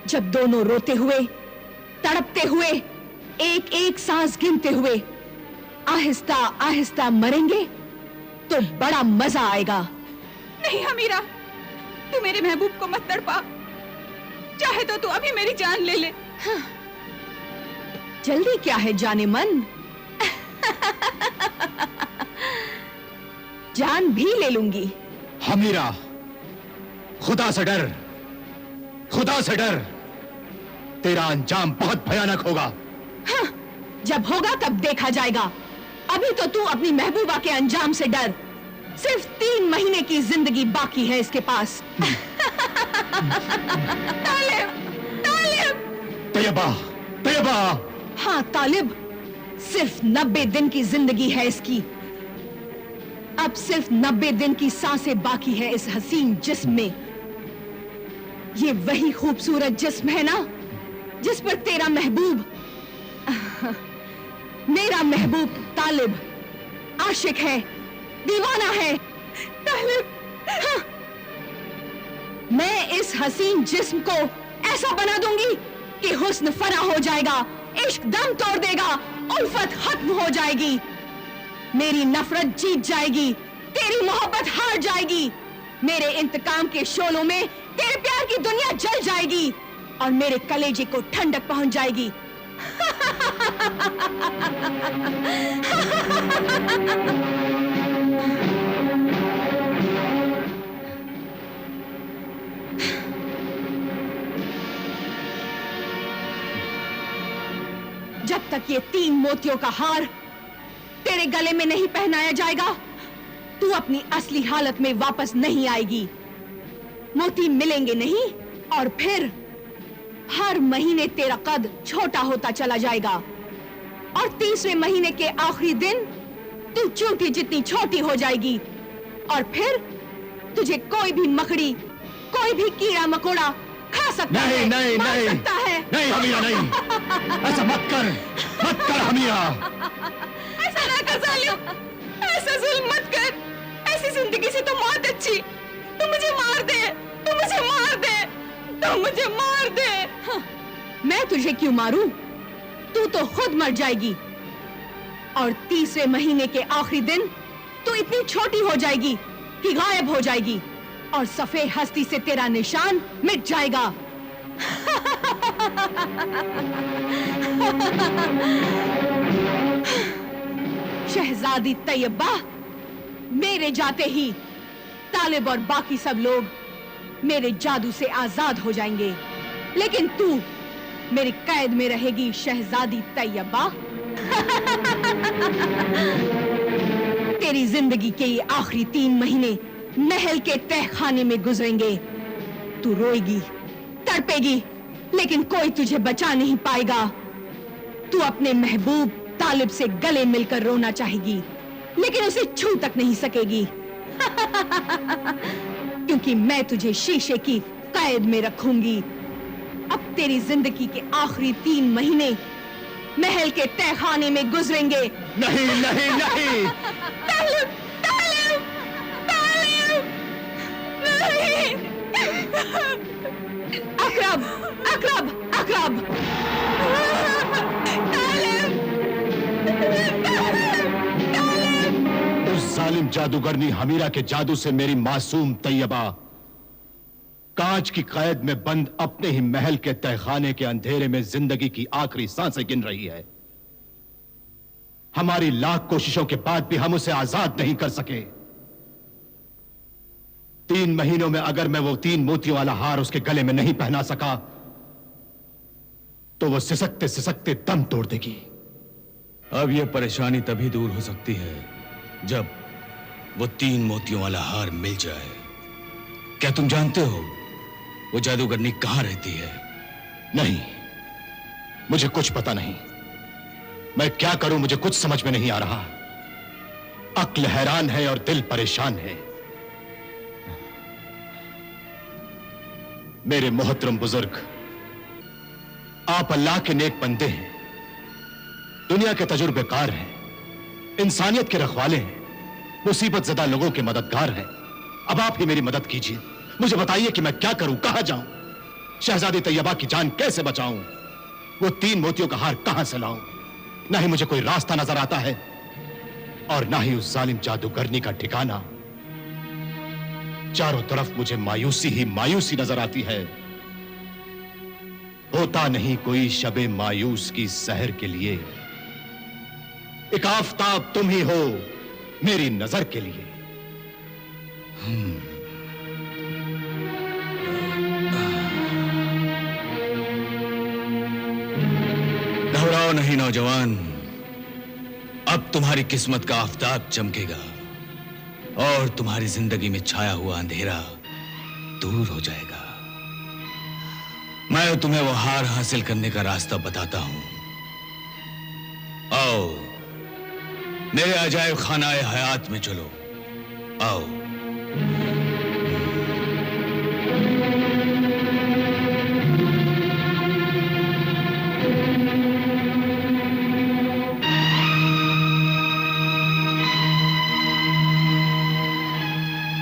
जब दोनों रोते हुए, तड़पते हुए, एक एक सांस गिनते हुए आहिस्ता आहिस्ता मरेंगे तो बड़ा मजा आएगा। नहीं हमीरा, तू मेरे महबूब को मत तड़पा। चाहे तो तू अभी मेरी जान ले ले। हाँ। जल्दी क्या है जाने मन, जान भी ले लूंगी। हमीरा, खुदा से डर, खुदा से डर, तेरा अंजाम बहुत भयानक होगा। हाँ, जब होगा तब देखा जाएगा। अभी तो तू अपनी महबूबा के अंजाम से डर। सिर्फ 3 महीने की जिंदगी बाकी है इसके पास। तालिब, तालिब। तैयबा, तैयबा। हाँ तालिब, सिर्फ 90 दिन की जिंदगी है इसकी। अब सिर्फ 90 दिन की सांसें बाकी है इस हसीन जिस्म में। ये वही खूबसूरत जिस्म है ना, जिस पर तेरा महबूब, मेरा महबूब तालिब आशिक है, दीवाना है। तालिब, हाँ। मैं इस हसीन जिस्म को ऐसा बना दूंगी कि हुस्न फना हो जाएगा, इश्क दम तोड़ देगा, उल्फत खत्म हो जाएगी, मेरी नफरत जीत जाएगी, तेरी मोहब्बत हार जाएगी, मेरे इंतकाम के शोलों में तेरे प्यार की दुनिया जल जाएगी और मेरे कलेजे को ठंडक पहुंच जाएगी। जब तक ये 3 मोतियों का हार तेरे गले में नहीं पहनाया जाएगा, तू अपनी असली हालत में वापस नहीं आएगी। मोती मिलेंगे नहीं और फिर हर महीने तेरा कद छोटा होता चला जाएगा और 30वें महीने के आखिरी दिन तू चूंटी जितनी छोटी हो जाएगी और फिर तुझे कोई भी मकड़ी, कोई भी कीड़ा मकोड़ा खा सकता है, नहीं, मार नहीं, सकता है। नहीं हमीरा, नहीं। ऐसा मत कर हमीरा। ऐसा ना कर जालिम, ऐसा जुल्म मत कर। ऐसी जिंदगी से तो मौत अच्छी। तू मुझे मार दे, तू मुझे मार दे, तू मुझे मार दे। हाँ, मैं तुझे क्यों मारूं? तू तो खुद मर जाएगी। और 30वें महीने के आखिरी दिन तू इतनी छोटी हो जाएगी कि गायब हो जाएगी और सफेद हस्ती से तेरा निशान मिट जाएगा। शहजादी तैयबा, मेरे जाते ही तालिब और बाकी सब लोग मेरे जादू से आजाद हो जाएंगे, लेकिन तू मेरी कैद में रहेगी शहजादी तैयबा। तेरी जिंदगी के ये आखिरी 3 महीने महल के तहखाने में गुजरेंगे। तू रोएगी, तड़पेगी, लेकिन कोई तुझे बचा नहीं पाएगा। तू अपने महबूब तालिब से गले मिलकर रोना चाहेगी, लेकिन उसे छू तक नहीं सकेगी। क्योंकि मैं तुझे शीशे की कैद में रखूंगी। अब तेरी जिंदगी के आखिरी 3 महीने महल के तहखाने में गुजरेंगे। नहीं नहीं नहीं। तालिब, तालिब, तालिब, नहीं। अकरब, अकरब, अकरब। तालिब, तालिब। उस जालिम जादूगरनी हमीरा के जादू से मेरी मासूम तैयबा कांच की कैद में बंद अपने ही महल के तहखाने के अंधेरे में जिंदगी की आखिरी सांसें गिन रही है। हमारी लाख कोशिशों के बाद भी हम उसे आजाद नहीं कर सके। 3 महीनों में अगर मैं वो 3 मोतियों वाला हार उसके गले में नहीं पहना सका तो वो सिसकते सिसकते दम तोड़ देगी। अब यह परेशानी तभी दूर हो सकती है जब वो 3 मोतियों वाला हार मिल जाए। क्या तुम जानते हो वो जादूगरनी कहां रहती है? नहीं, मुझे कुछ पता नहीं। मैं क्या करूं मुझे कुछ समझ में नहीं आ रहा। अक्ल हैरान है और दिल परेशान है। मेरे मोहतरम बुजुर्ग, आप अल्लाह के नेक बंदे हैं, दुनिया के तजुर्बेकार हैं, इंसानियत के रखवाले हैं, मुसीबत ज़दा लोगों के मददगार हैं। अब आप ही मेरी मदद कीजिए। मुझे बताइए कि मैं क्या करूं, कहां जाऊं, शहजादी तैयबा की जान कैसे बचाऊं, वो 3 मोतियों का हार कहां से लाऊं। ना ही मुझे कोई रास्ता नजर आता है और ना ही उस जालिम जादूगरनी का ठिकाना। चारों तरफ मुझे मायूसी ही मायूसी नजर आती है। होता नहीं कोई शबे मायूस की सहर के लिए। एक आफताब तुम ही हो मेरी नजर के लिए। घबराओ नहीं नौजवान, अब तुम्हारी किस्मत का आफताब चमकेगा और तुम्हारी जिंदगी में छाया हुआ अंधेरा दूर हो जाएगा। मैं तुम्हें वो हार हासिल करने का रास्ता बताता हूं। आओ मेरे अजायब खानाए हयात में चलो, आओ।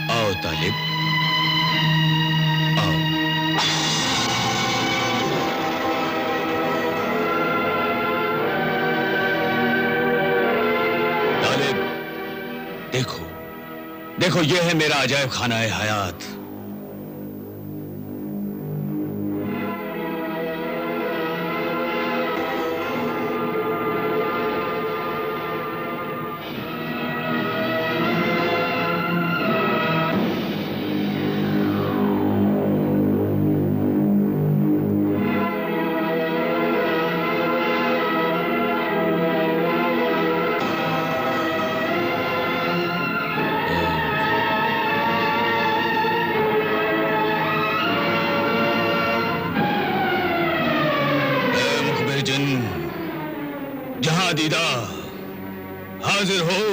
आओ तालिब, आओ। तालिब, देखो देखो, ये है मेरा अजायब खाना-ए हयात। जहां दीदा हाजिर हो।